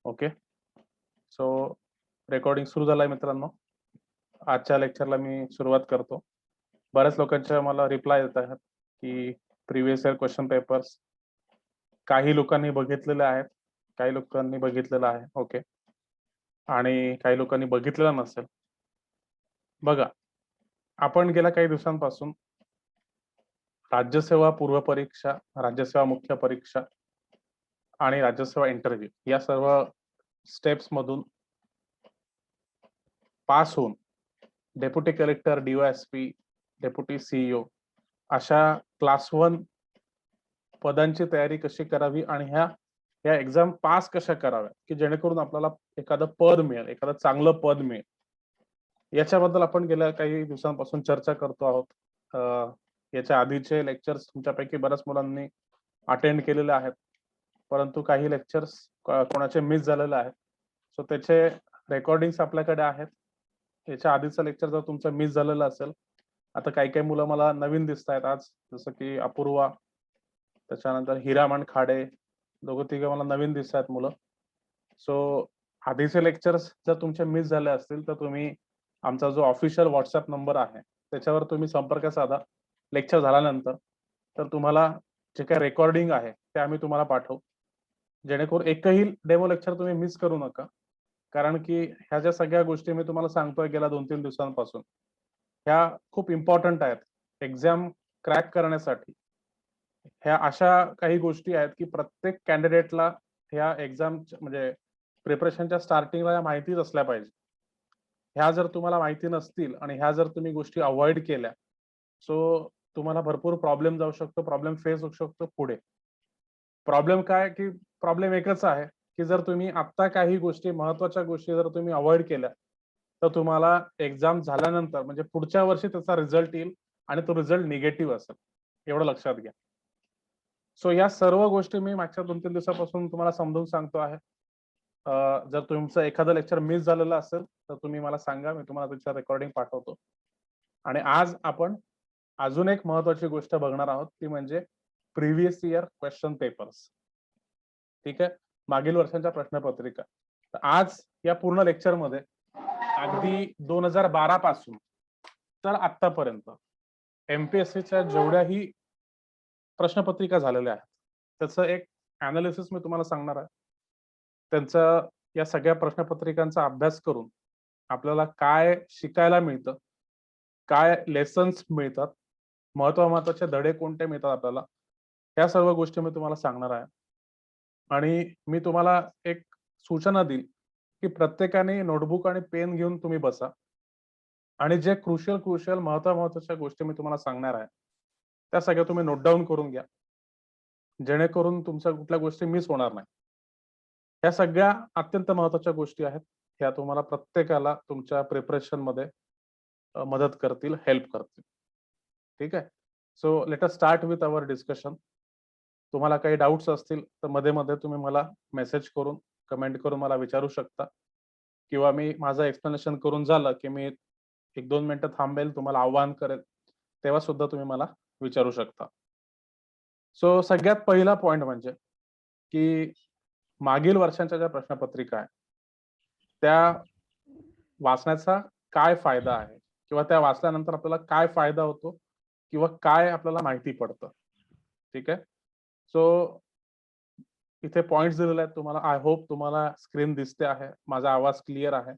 Okay. So recording सुरू झालंय मित्रांनो. आजच्या लेक्चरला मी सुरुवात करतो. बऱ्याच लोकांच्या मला रिप्लाय येत आहेत की प्रिव्हियस इयर क्वेश्चन पेपर्स काही लोकांनी बघितलेले आहेत, काही लोकांनी बघितलेलं आहे. ओके. आणि काही लोकांनी बघितलेलं नसेल. बघा, आपण गेल्या काही दिवसांपासून राज्यसेवा पूर्व परीक्षा, राज्यसेवा मुख्य परीक्षा आणि राज्यसेवा इंटरव्ह्यू या सर्व स्टेप्स मधून पास होऊन deputy collector, DySP, deputy CEO अशा क्लास 1 पदांची तयारी कशी करावी आणि ह्या एक्झाम पास कशा कराव्या की जेणेकरून आपल्याला एखादं पद मिळेल, एखादं चांगलं पद मिळेल. याच्याबद्दल आपण गेल्या काही दिवसांपासून चर्चा करतो आहोत. याच्या आधीचे लेक्चर्स तुमच्यापैकी बऱ्याच मुलांनी अटेंड केलेले आहेत, परंतु काही लेक्चर्स कोणाचे मिस झालेले आहेत. सो त्याचे रेकॉर्डिंग्स आपल्याकडे आहेत. याच्या आधीचं लेक्चर जर तुमचं मिस झालेलं असेल, आता काही काही मुलं मला नवीन दिसत आहेत आज, जसं की अपूर्वा, त्याच्यानंतर हिरामण खाडे, दोघं तिघं मला नवीन दिसत आहेत मुलं. सो आधीचे लेक्चर्स जर तुमचे मिस झाले असतील तर तुम्ही आमचा जो ऑफिशियल व्हॉट्सअप नंबर आहे त्याच्यावर तुम्ही संपर्क साधा लेक्चर झाल्यानंतर. तर तुम्हाला जे काही रेकॉर्डिंग आहे ते आम्ही तुम्हाला पाठवू, जेणेकरून एकही डेमो लेक्चर तुम्ही मिस करू नका. कारण की ह्या ज्या सगळ्या गोष्टी मी तुम्हाला सांगतोय गेल्या 2-3 दिवसांपासून, ह्या खूप इम्पॉर्टंट आहेत एक्झाम क्रॅक करण्यासाठी. ह्या अशा काही गोष्टी आहेत की प्रत्येक कॅन्डिडेटला ह्या एक्झाम म्हणजे प्रिपरेशनच्या स्टार्टिंगला माहितीच असल्या पाहिजे. ह्या जर तुम्हाला माहिती नसतील आणि ह्या जर तुम्ही गोष्टी अवॉइड केल्या, सो तुम्हाला भरपूर प्रॉब्लेम जाऊ शकतो, प्रॉब्लेम फेस होऊ शकतो पुढे. प्रॉब्लेम काय की प्रॉब्लेम एकच आहे की जर तुम्ही आता काही गोष्टी, महत्त्वाच्या गोष्टी जर तुम्ही अवॉइड केल्या, तर तुम्हाला एक्झाम झाल्यानंतर म्हणजे पुढच्या वर्षी त्याचा रिझल्ट येईल आणि तो रिझल्ट निगेटिव्ह असेल. एवढं लक्षात घ्या. सो या सर्व गोष्टी मी मागच्या 2-3 दिवसापासून तुम्हाला समजावून सांगतो आहे. जर तुमचं एखादं लेक्चर मिस झालेलं असेल तर तुम्ही मला सांगा, मी तुम्हाला त्याचं रेकॉर्डिंग पाठवतो. आणि आज आपण अजून एक महत्त्वाची गोष्ट बघणार आहोत, ती म्हणजे प्रिव्हियस इयर क्वेश्चन पेपर्स. ठीक आहे, मागील वर्षांच्या प्रश्नपत्रिका. तर आज या पूर्ण लेक्चरमध्ये अगदी 2012 पासून तर आतापर्यंत एमपीएससीच्या जेवढ्याही प्रश्नपत्रिका झालेल्या आहेत त्याचं एक अनालिसिस मी तुम्हाला सांगणार आहे. त्यांचं या सगळ्या प्रश्नपत्रिकांचा अभ्यास करून आपल्याला काय शिकायला मिळतं, काय लेसन्स मिळतात, महत्वाचे धडे कोणते मिळतात आपल्याला, या सर्व गोष्टी मी तुम्हाला सांगणार आहे. आणि मी तुम्हाला एक सूचना देईल की प्रत्येकाने नोटबुक आणि पेन घेऊन तुम्ही बसा आणि जे क्रुशियल महत्वाच्या गोष्टी मी तुम्हाला सांगणार आहे त्या सगळ्या तुम्ही नोट डाऊन करून घ्या, जेणेकरून तुमच्या कुठल्या गोष्टी मिस होणार नाही. ह्या सगळ्या अत्यंत महत्त्वाच्या गोष्टी आहेत. ह्या तुम्हाला प्रत्येकाला तुमच्या प्रिपरेशन मध्ये मदत करतील, हेल्प करतील. ठीक आहे. So let us start with our discussion. तुम्हाला काही डाउट्स असतील तर मध्ये मध्ये तुम्ही मला मेसेज करून, कमेंट करून मला विचारू शकता, किंवा मी माझं एक्सप्लेनेशन करून झालं की मी 1-2 मिनिटं थांबेल, तुम्हाला आव्हान करेल, तेव्हा सुद्धा तुम्ही मला विचारू शकता. सो सगळ्यात पहिला पॉइंट म्हणजे की मागील वर्षांच्या ज्या प्रश्नपत्रिका आहेत त्या वाचण्याचा काय फायदा आहे, किंवा त्या वाचल्यानंतर आपल्याला काय फायदा होतो किंवा काय आपल्याला माहिती पडतं. ठीक आहे. सो इथे पॉइंट्स दिलेले आहेत तुम्हाला. आय होप तुम्हाला स्क्रीन दिसते आहे, माझा आवाज क्लिअर आहे.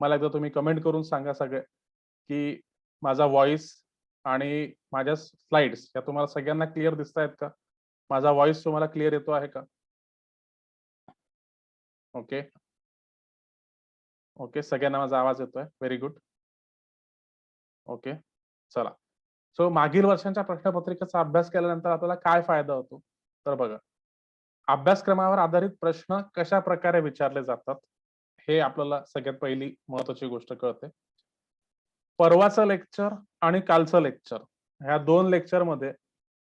मला एकदा तुम्ही कमेंट करून सांगा सगळे की माझा व्हॉइस आणि माझ्या स्लाइड्स या तुम्हाला सगळ्यांना क्लिअर दिसतायत का? माझा व्हॉइस तुम्हाला क्लिअर येतो आहे का? ओके. ओके, सगळ्यांना माझा आवाज येतोय. Very good. ओके. चला. सो मागील वर्षांच्या प्रश्नपत्रिकेचा अभ्यास केल्यानंतर आपल्याला काय फायदा होतो? तर बघा, अभ्यासक्रमावर आधारित प्रश्न कशा प्रकारे विचारले जातात, हे आपल्याला सगळ्यात पहिली महत्त्वाची गोष्ट कळते. परवाचं लेक्चर आणि कालचं लेक्चर, ह्या 2 लेक्चरमध्ये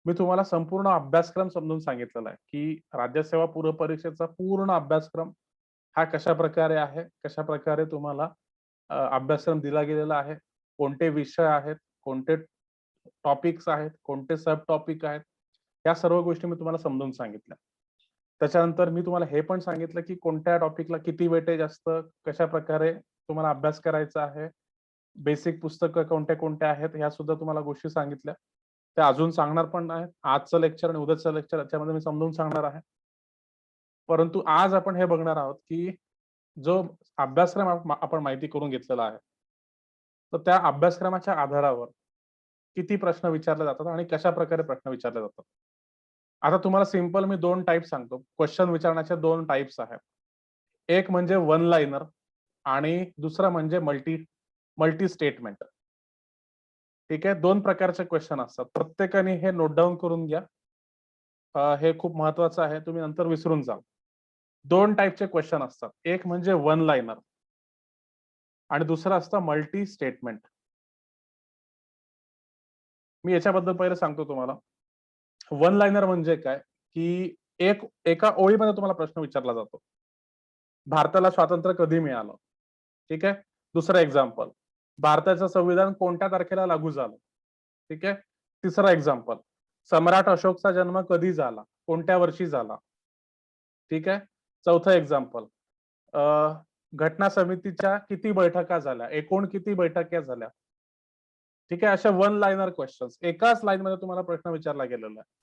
मी तुम्हाला संपूर्ण अभ्यासक्रम समजून सांगितलेला आहे, की राज्यसेवा पूर्व परीक्षेचा पूर्ण अभ्यासक्रम हा कशा प्रकारे आहे, कशा प्रकारे तुम्हाला अभ्यासक्रम दिला गेलेला आहे, कोणते विषय आहेत, कोणते टॉपिक्स आहेत, कोणते सब टॉपिक आहेत, या सर्व गोष्टी मी तुम्हाला समजावून सांगितल्या. त्याच्यानंतर मी तुम्हाला हे पण सांगितलं की कोणत्या टॉपिकला किती वेटेज असतं, कशा प्रकारे तुम्हाला अभ्यास करायचा आहे, बेसिक पुस्तकं कोणत्या कोणत्या आहेत, ह्या सुद्धा तुम्हाला गोष्टी सांगितल्या. त्या अजून सांगणार पण आहे. आजचं लेक्चर आणि उद्याचं लेक्चर याच्यामध्ये मी समजावून सांगणार आहे. परंतु आज आपण हे बघणार आहोत की जो अभ्यासक्रम आपण माहिती करून घेतलेला आहे, तर त्या अभ्यासक्रमाच्या आधारावर किती प्रश्न विचारले जातात आणि कशा प्रकारे प्रश्न विचारले जातात. आता तुम्हाला सिंपल मी 2 टाइप सांगतो. क्वेश्चन विचारण्याचे 2 टाइप्स आहेत. एक म्हणजे वन लाइनर आणि दुसरा म्हणजे मल्टी स्टेटमेंट. ठीक आहे. 2 प्रकारचे क्वेश्चन असतात. प्रत्येकाने हे नोट डाउन करून घ्या. हे खूप महत्वाचं आहे. तुम्ही नंतर विसरून जाल. 2 टाइपचे क्वेश्चन असतात. एक म्हणजे वन लाइनर आणि दुसरं असतं मल्टी स्टेटमेंट. मी याच्याबद्दल पहिलं सांगतो तुम्हाला. वन लाइनर म्हणजे काय, की एका ओळीमध्ये तुम्हाला प्रश्न विचारला जातो. भारताला स्वातंत्र्य कधी मिळालं? ठीक आहे. दुसरं एक्झाम्पल, भारताचं संविधान कोणत्या तारखेला लागू झालं? ठीक आहे. तिसरं एक्झाम्पल, सम्राट अशोकचा जन्म कधी झाला? कोणत्या वर्षी झाला? ठीक आहे. चौथं एक्झाम्पल, घटना समितीच्या किती बैठका झाल्या? एकूण किती बैठका झाल्या? ठीक आहे. अशा वन लाइनर क्वेश्चन्स एकाच लाईनमध्ये तुम्हाला प्रश्न विचारला गेलेला आहे.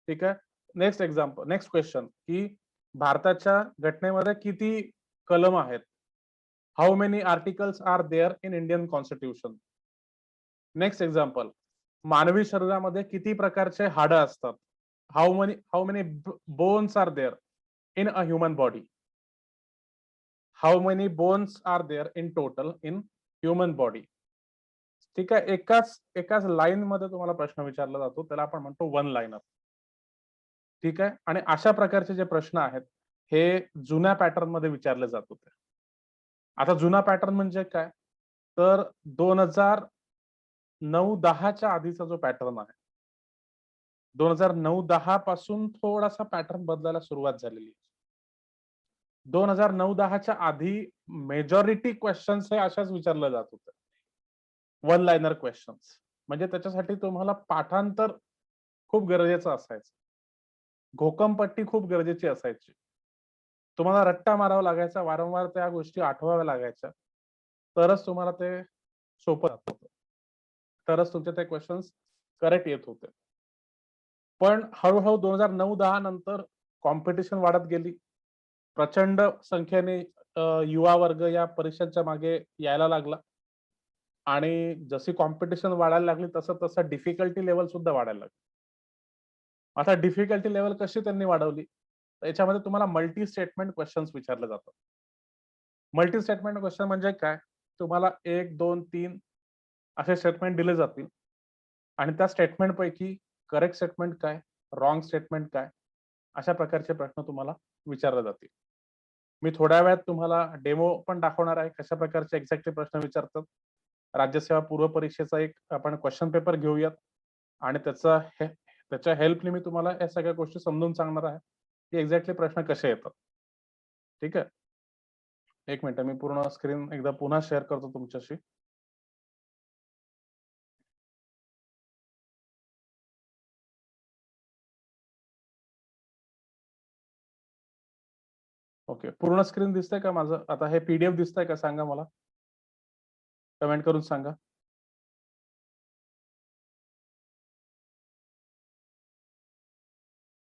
ठीक आहे. नेक्स्ट एक्झाम्पल, नेक्स्ट क्वेश्चन, की भारताच्या घटनेमध्ये किती कलम आहेत? How many articles are there in Indian constitution? Next example, मानवी शरीरामध्ये किती प्रकारचे हाडं असतात? How many bones are there in a human body? How many bones are there in total in human body? ठीक आहे. एकाच लाईन मध्ये तुम्हाला प्रश्न विचारला जातो, त्याला आपण म्हणतो वन लाइनर. ठीक आहे. आणि अशा प्रकारचे जे प्रश्न आहेत, हे जुन्या पॅटर्न मध्ये विचारले जात होते. आता जुना पॅटर्न म्हणजे काय? तर 2009-10च्या आधीचा जो पॅटर्न आहे. 2009-10 पासून थोडासा पॅटर्न बदलायला सुरुवात झालेली आहे. 2009-10च्या आधी मेजॉरिटी क्वेश्चन्स हे अशाच विचारले जात होते. One liner questions. म्हणजे त्याच्यासाठी तुम्हाला पाठांतर खूप गरजेचं असायचं. घोकमपट्टी खूप गरजेची असायची. तुम्हाला रट्टा मारावा लागायचा, वारंवार त्या गोष्टी आठवाव्या लागायच्या. तरच तुम्हाला ते सोपं जात होतं. तरच तुमचे ते क्वेश्चन्स करेक्ट येत होते. पण हळू-हळू 2009-10 नंतर कॉम्पिटिशन वाढत गेली. प्रचंड संख्येने युवा वर्ग या परीक्षांच्या मागे यायला लागला. आणि जशी कॉम्पिटिशन वाढायला लागली तसं डिफिकल्टी लेव्हल सुद्धा वाढायला लागली. आता डिफिकल्टी लेव्हल कशी त्यांनी वाढवली? याच्यामध्ये तुम्हाला मल्टी स्टेटमेंट क्वेश्चन्स विचारले जातात. मल्टी स्टेटमेंट क्वेश्चन म्हणजे काय? तुम्हाला 1, 2, 3 असे स्टेटमेंट दिले जातील आणि त्या स्टेटमेंट पैकी करेक्ट स्टेटमेंट काय? रॉंग स्टेटमेंट काय? अशा प्रकारचे प्रश्न तुम्हाला विचारले जातील. मी थोड्या वेळात तुम्हाला डेमो पण दाखवणार आहे, कशा प्रकारचे एक्झॅक्टली प्रश्न विचारतात. राज्यसेवा पूर्व परीक्षेचा एक आपण क्वेश्चन पेपर घेऊयात आणि त्याच्या हेल्पने मी तुम्हाला या सगळ्या गोष्टी समजून सांगणार आहे, की एक्झॅक्टली प्रश्न कसे येतात. ठीक आहे. एक मिनिट, मी पूर्ण स्क्रीन एकदा पुन्हा शेअर करतो तुमच्याशी. ओके. पूर्ण स्क्रीन दिसतंय का माझं? आता हे पीडीएफ दिसतंय का सांगा मला? कमेंट करून सांगा.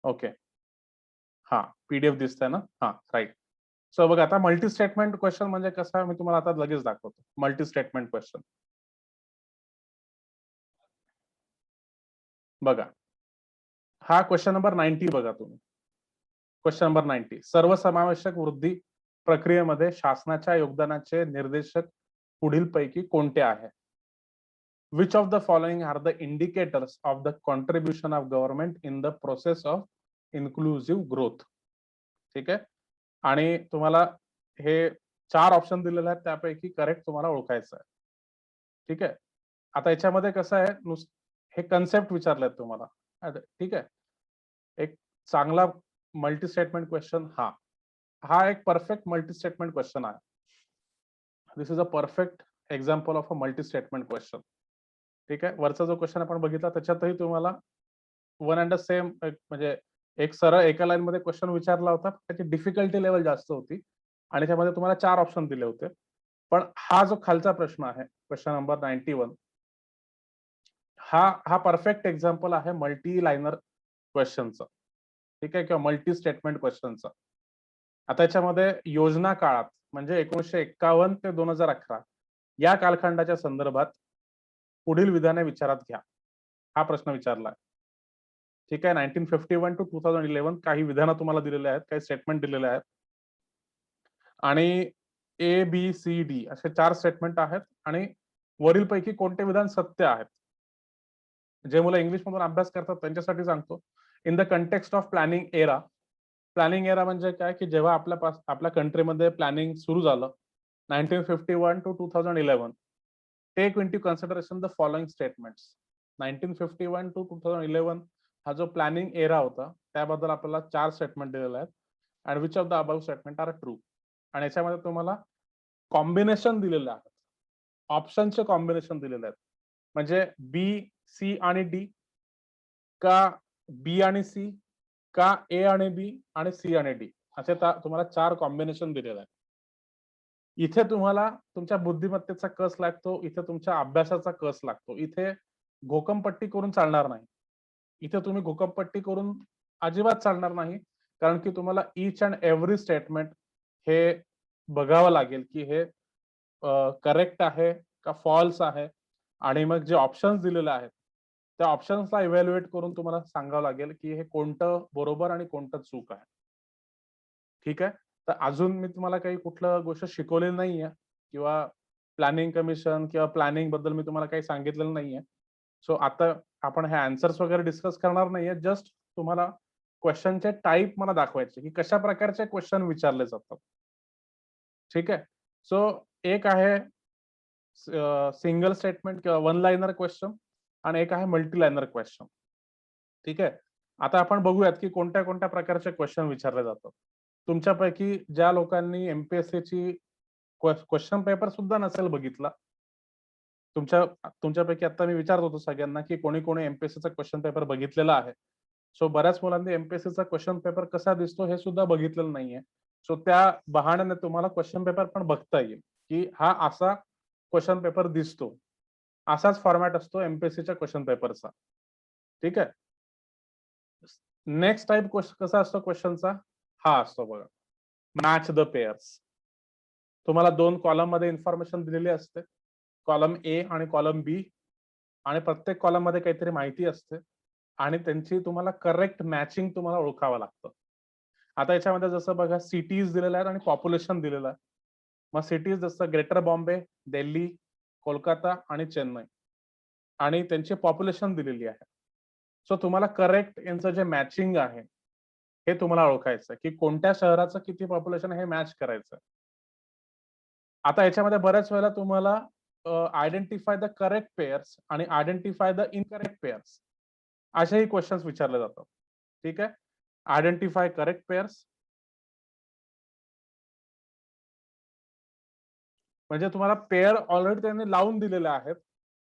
ओके. हां, पीडीएफ दिसतंय ना? हां, राइट. सो बघा, आता मल्टी स्टेटमेंट क्वेश्चन म्हणजे कसं आहे, मी तुम्हाला आता लगेच दाखवतो. Multi statement question. बघा. हा क्वेश्चन नंबर 90 बघा तुम्ही. Question number 90. सर्वसमावेशक वृद्धी प्रक्रियेमध्ये शासनाच्या योगदानाचे निर्देशक पुढीलपैकी कोणते आहे? Which of the following are the indicators of the contribution of government in the process of inclusive growth? ठीक आहे. आणि तुम्हाला हे 4 ऑप्शन दिलेले आहेत, त्यापैकी करेक्ट तुम्हाला ओळखायचं आहे. ठीक आहे. आता याच्यामध्ये कसं आहे, हे कन्सेप्ट विचारलेत तुम्हाला. ठीक आहे. एक चांगला मल्टी स्टेटमेंट क्वेश्चन हा एक परफेक्ट मल्टी स्टेटमेंट क्वेश्चन आहे. This is a perfect example of a multi statement question. ठीक आहे. वरचा जो क्वेश्चन आपण बघितला त्याच्यातही तुम्हाला वन अँड द सेम म्हणजे एक सरळ एका लाईन मध्ये क्वेश्चन विचारला होता, त्याची डिफिकल्टी लेवल जास्त होती आणि त्यामध्ये तुम्हाला 4 ऑप्शन दिले होते. पण हा जो खालचा प्रश्न आहे, क्वेश्चन नंबर 91, हा परफेक्ट एक्झाम्पल आहे मल्टी लाइनर क्वेश्चनचा, ठीक आहे, किंवा मल्टी स्टेटमेंट क्वेश्चनचा. आता याच्यामध्ये योजना काळात म्हणजे 1951 ते 2011 या कालखंडाच्या संदर्भात पुढील विधाने विचारात घ्या, हा प्रश्न विचारला आहे. ठीक आहे, 1951 टू 2011 काही विधानं तुम्हाला दिलेले आहेत, काही स्टेटमेंट दिलेले आहेत आणि ए बी सी डी असे 4 स्टेटमेंट आहेत आणि वरीलपैकी कोणते विधान सत्य आहेत. जे मुलं इंग्लिश मधून अभ्यास करतात त्यांच्यासाठी सांगतो. In the context of planning era. Planning era म्हणजे काय, की जेव्हा आपल्या कंट्रीमध्ये प्लॅनिंग सुरू झालं 1951 to 2011, take into consideration the following statements. 1951 to 2011 हा जो प्लॅनिंग एरा होता त्याबद्दल आपल्याला 4 स्टेटमेंट दिलेले आहेत आणि which of the above statement are true. आणि याच्यामध्ये तुम्हाला कॉम्बिनेशन दिलेलं आहे, ऑप्शनचे कॉम्बिनेशन दिलेले आहेत. म्हणजे बी, सी आणि डी, का बी आणि सी, का ए आणि बी आणि सी आणि डी, असे तुम्हाला 4 कॉम्बिनेशन दिलेले आहेत. इथे तुम्हाला तुमच्या बुद्धिमत्तेचा कस लागतो, इथे तुमच्या अभ्यासाचा कस लागतो. इथे घोकमपट्टी करून चालणार नाही. इथे तुम्ही घोकमपट्टी करून अजिबात चालणार नाही, कारण की तुम्हाला ईच अँड एव्हरी स्टेटमेंट हे बघावं लागेल, की हे करेक्ट आहे का फॉल्स आहे, आणि मग जे ऑप्शन्स दिलेले आहेत त्या ऑप्शन्सला इव्हॅल्युएट करून तुम्हाला सांगावं लागेल, की हे कोणतं बरोबर आणि कोणतं चूक आहे. ठीक आहे. तर अजून मी तुम्हाला काही कुठलं गोष्ट शिकवलेली नाहीये किंवा प्लॅनिंग कमिशन किंवा प्लॅनिंग बद्दल मी तुम्हाला काही सांगितलेलं नाहीये. सो आता आपण हे आन्सर्स वगैरे डिस्कस करणार नाहीये. जस्ट तुम्हाला क्वेश्चनचे टाइप मला दाखवायचे, की कशा प्रकारचे क्वेश्चन विचारले जातात. ठीक आहे. सो एक आहे सिंगल स्टेटमेंट किंवा वन लाइनर क्वेश्चन आणि एक आहे मल्टी लाइनर क्वेश्चन. ठीक आहे. आता आपण बघूयात की कोणत्या कोणत्या प्रकारचे क्वेश्चन विचारले जातात. तुमच्यापैकी ज्या लोकांनी एमपीएससीची क्वेश्चन पेपर सुद्धा नसेल बघितला, तुमच्यापैकी आता मी विचारत होतो सगळ्यांना की कोणी कोणी एमपीएससीचा क्वेश्चन पेपर बघितलेला आहे. सो बऱ्याच मुलांनी एमपीएससीचा क्वेश्चन पेपर कसा दिसतो हे सुद्धा बघितलेलं नाहीये. सो त्या बहाण्याने तुम्हाला क्वेश्चन पेपर पण बघता येईल, की हा असा क्वेश्चन पेपर दिसतो. असाच फॉर्मॅट असतो एमपीएससीच्या क्वेश्चन पेपरचा. ठीक आहे. नेक्स्ट टाइप कसा असतो क्वेश्चनचा, हा असतो बघा, मॅच द पेअर्स. तुम्हाला 2 कॉलम मध्ये इन्फॉर्मेशन दिलेली असते, कॉलम ए आणि कॉलम बी, आणि प्रत्येक कॉलम मध्ये काहीतरी माहिती असते आणि त्यांची तुम्हाला करेक्ट मॅचिंग तुम्हाला ओळखावं लागतं. आता याच्यामध्ये जसं बघा सिटीज दिलेल्या आहेत आणि पॉप्युलेशन दिलेलं आहे. मग सिटीज जसं ग्रेटर बॉम्बे, दिल्ली, कोलकाता आणि चेन्नई, आणि त्यांची पॉप्युलेशन दिलेली आहे. सो तुम्हाला करेक्ट यांचं जे मॅचिंग आहे हे तुम्हाला ओळखायचं, की कोणत्या शहराचं किती पॉप्युलेशन हे मॅच करायचं. आता याच्यामध्ये बऱ्याच वेळेला तुम्हाला आयडेंटिफाय द करेक्ट पेअर्स आणि आयडेंटिफाय द इनकरेक्ट पेअर्स असेही क्वेश्चन्स विचारले जातात. ठीक आहे. आयडेंटिफाय करेक्ट पेअर्स म्हणजे तुम्हाला पेअर ऑलरेडी त्यांनी लावून दिलेले आहेत,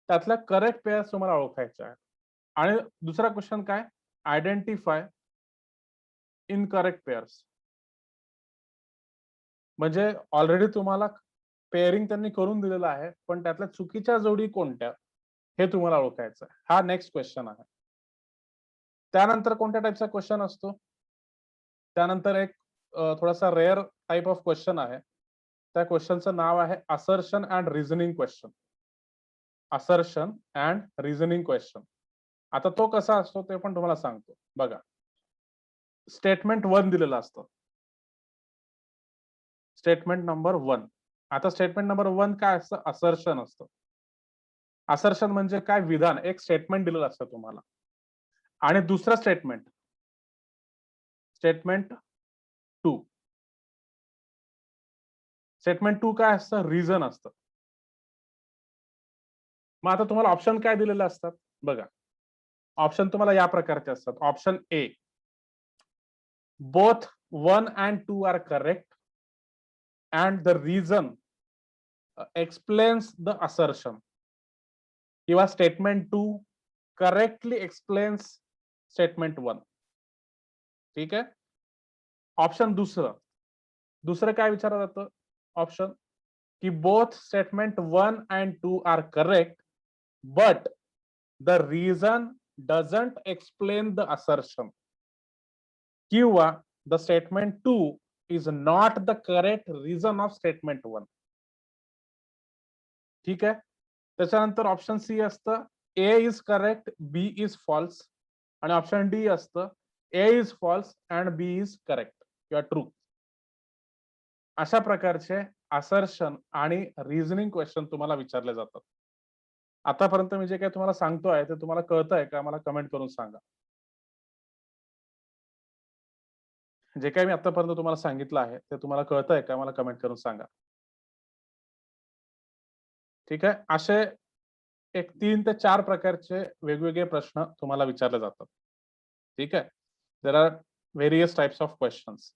त्यातल्या करेक्ट पेअर्स तुम्हाला ओळखायचे आहेत. आणि दुसरा क्वेश्चन काय, आयडेंटिफाय इनकरेक्ट पेअर्स म्हणजे ऑलरेडी तुम्हाला पेअरिंग त्यांनी करून दिलेलं आहे, पण त्यातल्या चुकीच्या जोडी कोणत्या हे तुम्हाला ओळखायचं आहे. हा नेक्स्ट क्वेश्चन आहे. त्यानंतर कोणत्या टाईपचा क्वेश्चन असतो, त्यानंतर एक थोडासा रेअर टाइप ऑफ क्वेश्चन आहे. त्या क्वेश्चनचं नाव आहे assertion and reasoning question. Assertion and reasoning question. आता तो कसा असतो ते पण तुम्हाला सांगतो. बघा, स्टेटमेंट 1 दिलेलं असतं. Statement number 1. आता स्टेटमेंट नंबर 1 काय असतं, असर्शन असतं. असर्शन म्हणजे काय, विधान, एक स्टेटमेंट दिलेलं असतं तुम्हाला. आणि दुसरं स्टेटमेंट, स्टेटमेंट 2. स्टेटमेंट 2 काय असतं, रिझन असतं. मग आता तुम्हाला ऑप्शन काय दिलेले असतात बघा. ऑप्शन तुम्हाला या प्रकारचे असतात. Option A, both 1 and 2 are correct and the reason explains the assertion. किंवा स्टेटमेंट 2 करेक्टली एक्सप्लेन्स स्टेटमेंट 1. ठीक आहे. ऑप्शन दुसरं काय विचारलं जातं ऑप्शन, की both statement 1 and 2 are correct but the reason doesn't explain the assertion, किंवा the statement 2 is not the correct reason of statement 1. ठीक आहे. त्याच्यानंतर ऑप्शन सी असतं A is correct B is false, आणि ऑप्शन डी असतं A is false and B is correct किंवा true. अशा प्रकारचे असर्शन आणि रिझनिंग क्वेश्चन तुम्हाला विचारले जातात. आतापर्यंत मी जे काही तुम्हाला सांगतोय ते तुम्हाला कळतंय का? मला कमेंट करून सांगा. जे काही मी आतापर्यंत तुम्हाला सांगितलं आहे ते तुम्हाला कळतंय का? मला कमेंट करून सांगा. ठीक आहे. असे एक 3 ते 4 प्रकारचे वेगवेगळे प्रश्न तुम्हाला विचारले जातात. ठीक आहे. There are various types of questions.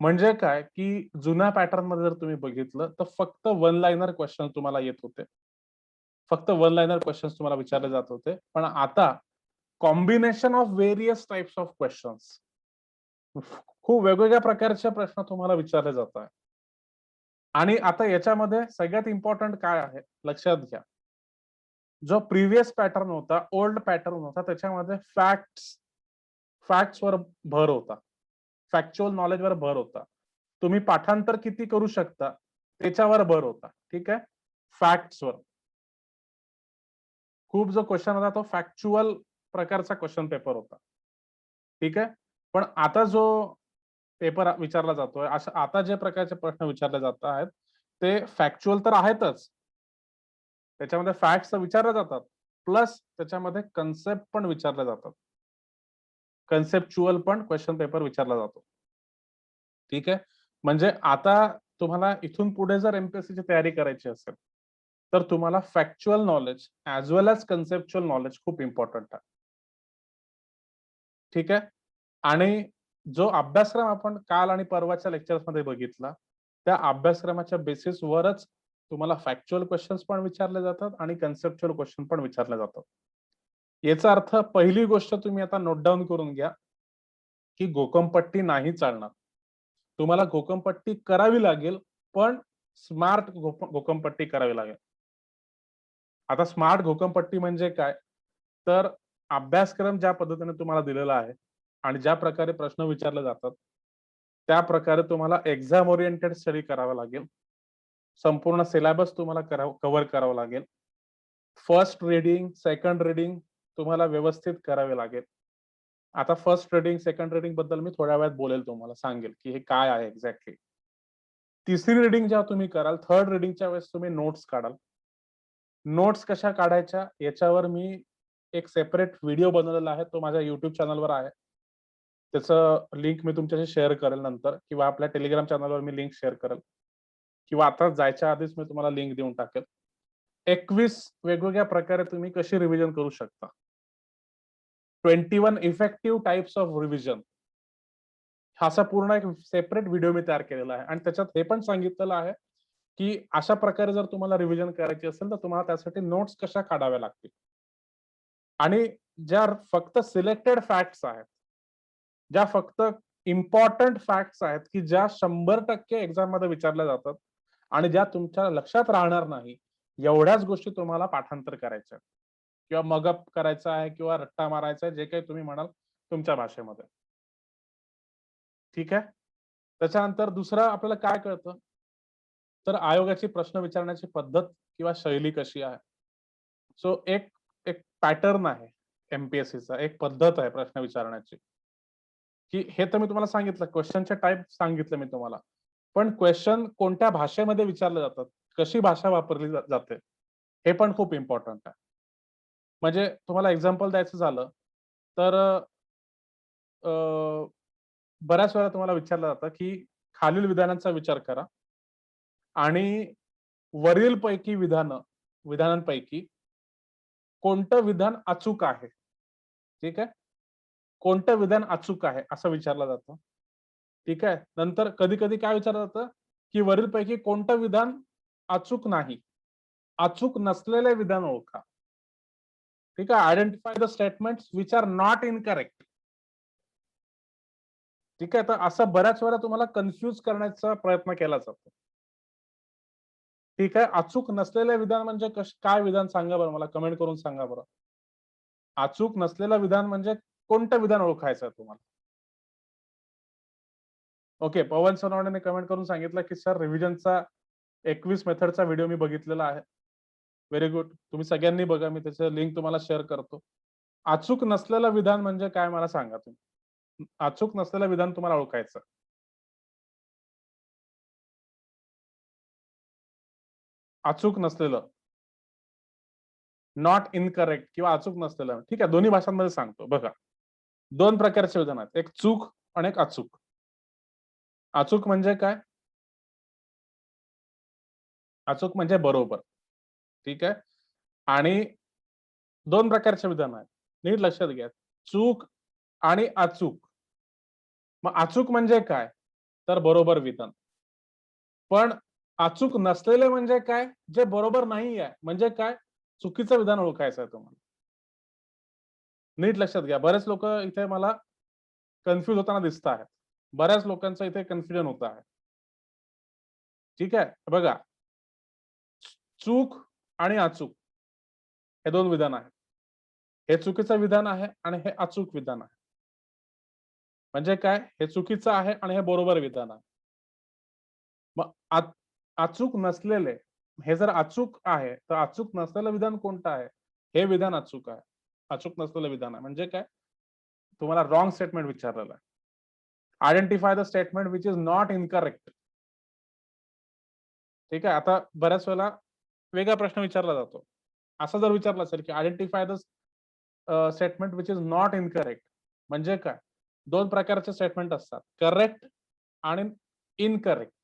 म्हणजे काय, की जुन्या पॅटर्न मध्ये जर तुम्ही बघितलं तर फक्त वन लाइनर क्वेश्चन तुम्हाला येत होते. फक्त वन लाइनर क्वेश्चन्स तुम्हाला विचारले जात होते. पण आता combination of various types of questions, खूप वेगवेगळ्या प्रकारचे प्रश्न तुम्हाला विचारले जात आहे. आणि आता याच्यामध्ये सगळ्यात इम्पॉर्टंट काय आहे लक्षात घ्या. जो प्रिव्हियस पॅटर्न होता, ओल्ड पॅटर्न होता, त्याच्यामध्ये फॅक्ट्सवर भर होता. फॅक्च्युअल नॉलेजवर भर होता. तुम्ही पाठांतर किती करू शकता त्याच्यावर भर होता. ठीक आहे. फॅक्ट्सवर खूप जो क्वेश्चन होता तो फॅक्च्युअल प्रकारचा क्वेश्चन पेपर होता. ठीक आहे. पण आता जो पेपर विचारला जातोय, आता जे प्रकारचे प्रश्न विचारले जात आहेत ते फॅक्च्युअल तर आहेतच, त्याच्यामध्ये फॅक्ट्स विचारले जातात, प्लस त्याच्यामध्ये कन्सेप्ट पण विचारले जातात. कन्सेप्च्युअल पण क्वेश्चन पेपर विचारला जातो. ठीक आहे. म्हणजे आता तुम्हाला इथून पुढे जर एमपीएससी ची तयारी करायची असेल तर तुम्हाला फॅक्च्युअल नॉलेज ऍज वेल एज कन्सेप्च्युअल नॉलेज खूप इम्पॉर्टंट आहे. ठीक आहे. आणि जो अभ्यासक्रम आपण काल आणि परवाच्या लेक्चर्स मध्ये बघितला, त्या अभ्यासक्रमाच्या बेसिसवरच तुम्हाला फॅक्च्युअल क्वेश्चन्स पण विचारले जातात आणि कन्सेप्च्युअल क्वेश्चन पण विचारले जातात. याचा अर्थ पहिली गोष्ट तुम्ही आता नोट डाऊन करून घ्या, की घोकंपट्टी नाही चालणार. तुम्हाला घोकंपट्टी करावी लागेल, पण स्मार्ट घोकंपट्टी करावी लागेल. आता स्मार्ट घोकंपट्टी म्हणजे काय? तर अभ्यासक्रम ज्या पद्धतीने तुम्हाला दिलेला आहे आणि ज्या प्रकारे प्रश्न विचारले जातात, त्या प्रकारे तुम्हाला एक्झाम ओरिएंटेड स्टडी करावा लागेल. संपूर्ण सिलेबस तुम्हाला कव्हर करावं लागेल. फर्स्ट रीडिंग, सेकंड रीडिंग तुम्हाला व्यवस्थित करावे लागेल. आता फर्स्ट रीडिंग, सेकंड रीडिंग बद्दल मी थोड्या वेळात बोलेल, तुम्हाला सांगेल की हे काय आहे एक्झॅक्टली. तिसरी रीडिंग जेव्हा तुम्ही कराल, थर्ड रीडिंगच्या वेळेस तुम्ही नोट्स काढाल. नोट्स कशा काढायच्या याच्यावर मी एक सेपरेट व्हिडिओ बनवलेला आहे, तो माझ्या युट्यूब चॅनलवर आहे. त्याचं लिंक मी तुमच्याशी शेअर करेल नंतर, किंवा आपल्या टेलिग्राम चॅनलवर मी लिंक शेअर करेल, किंवा आता जायच्या आधीच मी तुम्हाला लिंक देऊन टाकेल. 21 वेगवेगळ्या प्रकारे तुम्ही कशी रिव्हिजन करू शकता. 21 इफेक्टिव्ह टाइप्स ऑफ रिव्हिजन, हा असा पूर्ण एक सेपरेट व्हिडिओ मी तयार केलेला आहे. आणि त्याच्यात हे पण सांगितलेलं आहे की अशा प्रकारे जर तुम्हाला रिव्हिजन करायची असेल तर तुम्हाला त्यासाठी नोट्स कशा काढाव्या लागतील. आणि ज्या फक्त सिलेक्टेड फॅक्ट्स आहेत, ज्या फक्त इम्पॉर्टंट फॅक्ट्स आहेत, की ज्या 100% एक्झाम मध्ये विचारल्या जातात आणि ज्या तुमच्या लक्षात राहणार नाही, एवढ्याच गोष्टी तुम्हाला पाठांतर करायच्या किंवा मगअप करायचा आहे किंवा रट्टा मारायचा आहे, जे काही तुम्ही म्हणाल तुमच्या भाषेमध्ये. ठीक आहे. त्याच्यानंतर दुसरं आपल्याला काय कळतं, तर आयोगाची प्रश्न विचारण्याची पद्धत किंवा शैली कशी आहे. सो एक एक पॅटर्न आहे एमपीएससीचा, एक पद्धत आहे प्रश्न विचारण्याची, की हे तर मी तुम्हाला सांगितलं, क्वेश्चनचे टाइप सांगितले मी तुम्हाला. पण क्वेश्चन कोणत्या भाषेमध्ये विचारले जातात, कशी भाषा वापरली जाते, हे पण खूप इम्पॉर्टंट आहे. म्हणजे तुम्हाला एक्झाम्पल द्यायचं झालं तर बऱ्याच वेळा तुम्हाला विचारलं जातं, की खालील विधानांचा विचार करा आणि वरील पैकी विधानांपैकी कोणतं विधान अचूक आहे. ठीक आहे. कोणतं विधान अचूक आहे असं विचारलं जातं. ठीक आहे. नंतर कधी-कधी काय विचारलं जातं, की वरीलपैकी कोणतं विधान अचूक नाही. अचूक नसलेले विधान ओळखा. ठीक आहे. Identify the statements which are not incorrect. ठीक आहे. तर असं बऱ्याच वेळा तुम्हाला कन्फ्यूज करण्याचा प्रयत्न केला जातो. ठीक आहे. अचूक नसलेले विधान म्हणजे काय विधान सांगा बरं, मला कमेंट करून सांगा बरं. अचूक नसलेलं विधान म्हणजे कोणतं विधान ओळखायचं आहे तुम्हाला? ओके, पवन सोनवणेने कमेंट करून सांगितलं की सर रिव्हिजनचा 21 मेथडचा व्हिडिओ मी बघितलेला आहे. Very good. तुम्ही सगळ्यांनी बघा, मी त्याचं लिंक तुम्हाला शेअर करतो. अचूक नसलेलं विधान म्हणजे काय मला सांगा तुम्ही? अचूक नसलेलं विधान तुम्हाला ओळखायचं. अचूक नसलेलं, नॉट इनकरेक्ट किंवा अचूक नसलेलं. ठीक आहे, दोन्ही भाषांमध्ये सांगतो बघा. 2 प्रकारचे विधान आहेत. एक चूक आणि एक अचूक. अचूक म्हणजे काय? अचूक म्हणजे बरोबर. ठीक आहे. आणि 2 प्रकारचे विधान आहेत. नीट लक्षात घ्या. चूक आणि अचूक. मग अचूक म्हणजे काय? तर बरोबर विधान. पण अचूक नसलेले म्हणजे काय? जे बरोबर नाही आहे. म्हणजे काय? चुकीचं विधान ओळखायचं आहे तुम्हाला. नीट लक्षात घ्या. बरेच लोक इथे मला कन्फ्यूज होताना दिसत आहेत. बऱ्याच लोकांचं इथे कन्फ्युजन होत आहे. ठीक आहे. बघा, चूक आणि अचूक हे 2 विधान आहेत. हे चुकीचं विधान आहे आणि हे अचूक विधान आहे. म्हणजे काय? हे चुकीचं आहे आणि हे बरोबर विधान आहे. मग अचूक नसलेले, हे जर अचूक आहे, तर अचूक नसलेलं विधान कोणतं आहे? हे विधान अचूक आहे. अचूक नसलेलं विधान आहे. म्हणजे काय? तुम्हाला रॉंग स्टेटमेंट विचारलेलं आहे. Identify the statement which is not incorrect. ठीक आहे. आता बऱ्याच वेळेला वेगळा प्रश्न विचारला जातो. असं जर विचारलं असेल, की identify the statement which is not incorrect म्हणजे काय? 2 प्रकारचे स्टेटमेंट असतात. करेक्ट आणि इनकरेक्ट.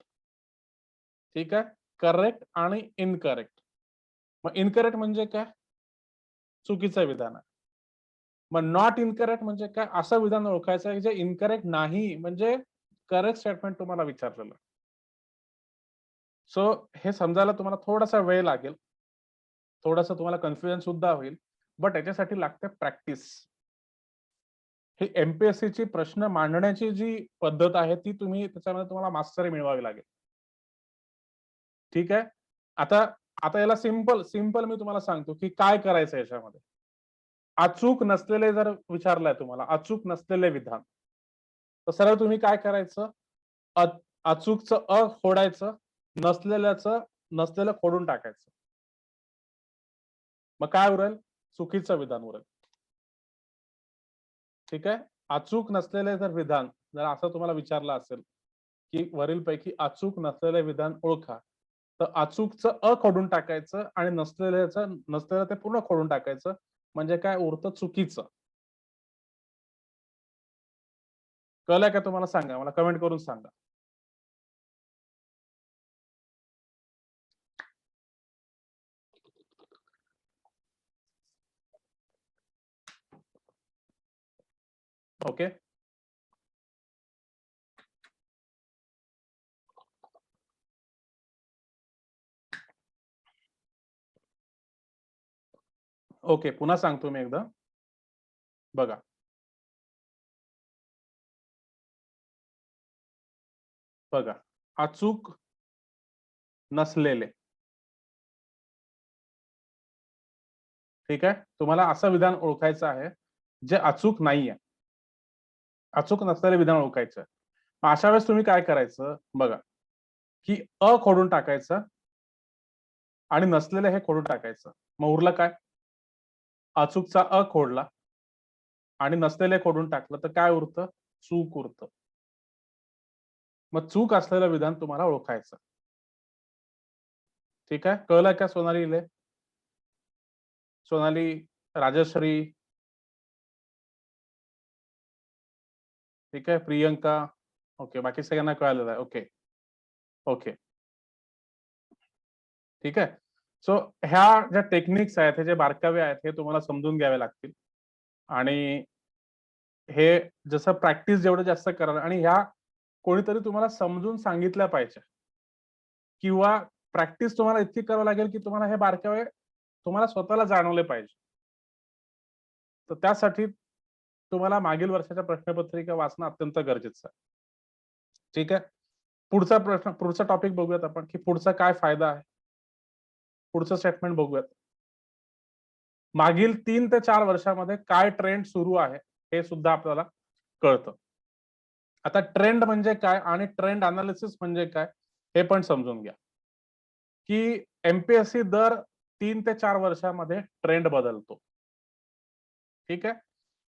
ठीक आहे. करेक्ट आणि इनकरेक्ट. मग इनकरेक्ट म्हणजे काय? चुकीचं विधान आहे. मग नॉट इनकरेक्ट म्हणजे काय? असं विधान ओळखायचं आहे जे इनकरेक्ट नाही, म्हणजे करेक्ट स्टेटमेंट तुम्हाला विचारलेलं. सो हे समजायला तुम्हाला थोडासा वेळ लागेल. थोडंसं तुम्हाला कन्फ्युजन सुद्धा होईल. बट याच्यासाठी लागते प्रॅक्टिस. ही एम-पी-एस-सीची प्रश्न मांडण्याची जी पद्धत आहे, ती त्याच्यामध्ये तुम्हाला मास्टरी मिळवावी लागेल. ठीक आहे. आता आता याला सिंपल मी तुम्हाला सांगतो, की काय करायचं याच्यामध्ये. अचूक नसलेले जर विचारलंय तुम्हाला, अचूक नसलेले विधान, तर सरळ तुम्ही काय करायचं? अ अचूकचं खोडायचं, नसलेलं खोडून टाकायचं. मग काय उरेल? चुकीचं विधान उरेल. ठीक आहे. अचूक नसलेले विधान जर असं तुम्हाला विचारलं असेल, की वरीलपैकी अचूक नसलेले विधान ओळखा. तर अचूकचं खोडून टाकायचं आणि नसलेलं ते पूर्ण खोडून टाकायचं. म्हणजे काय उरतं? चुकीचं. कळलंय का तुम्हाला? सांगा. मला कमेंट करून सांगा. ओके. ओके. पुन्हा सांगतो मी एकदा. बघा. बघा. अचूक नसलेले. ठीक आहे. तुम्हाला असं विधान ओळखायचं आहे, जे अचूक नाहीये. अचूक नसलेले विधान ओळखायचं. मग अशा वेळेस तुम्ही काय करायचं? बघा, की खोडून टाकायचं आणि नसलेलं हे खोडून टाकायचं. मग उरलं काय? अचूकचा खोडला आणि नसलेले खोडून टाकलं तर काय उरतं? चूक उरतं. मग चूक असलेलं विधान तुम्हाला ओळखायचं. ठीक आहे. कळलं का सोनाली इले? सोनाली, राजश्री, ठीक आहे. प्रियंका, ओके. बाकी सगळ्यांना कळालेलं आहे. ओके. ओके. ठीक आहे. सो ह्या ज्या टेक्निक्स आहेत, हे जे बारकावे आहेत, हे तुम्हाला समजून घ्यावे लागतील. आणि हे जसं प्रॅक्टिस जेवढं जास्त कराल आणि ह्या कोणीतरी तुम्हाला समजून सांगितल्या पाहिजे किंवा प्रॅक्टिस तुम्हाला इतकी करावी लागेल, की तुम्हाला हे बारकावे तुम्हाला स्वतःला जाणवले पाहिजे. तर त्यासाठी तुम्हाला मागील वर्षाच्या प्रश्नपत्रिका वाचणं अत्यंत गरजेचं आहे. ठीक आहे. पुढचा टॉपिक बघूयात आपण की पुढचा काय फायदा आहे. पुढचं स्टेटमेंट बघूयात. मागील 3 ते 4 वर्षामध्ये काय ट्रेंड सुरू आहे हे सुद्धा आपल्याला कळतं. आता ट्रेंड म्हणजे काय आणि ट्रेंड अनालिसिस म्हणजे काय हे पण समजून घ्या. की एमपीएससी दर 3 ते 4 वर्षामध्ये ट्रेंड बदलतो. ठीक आहे.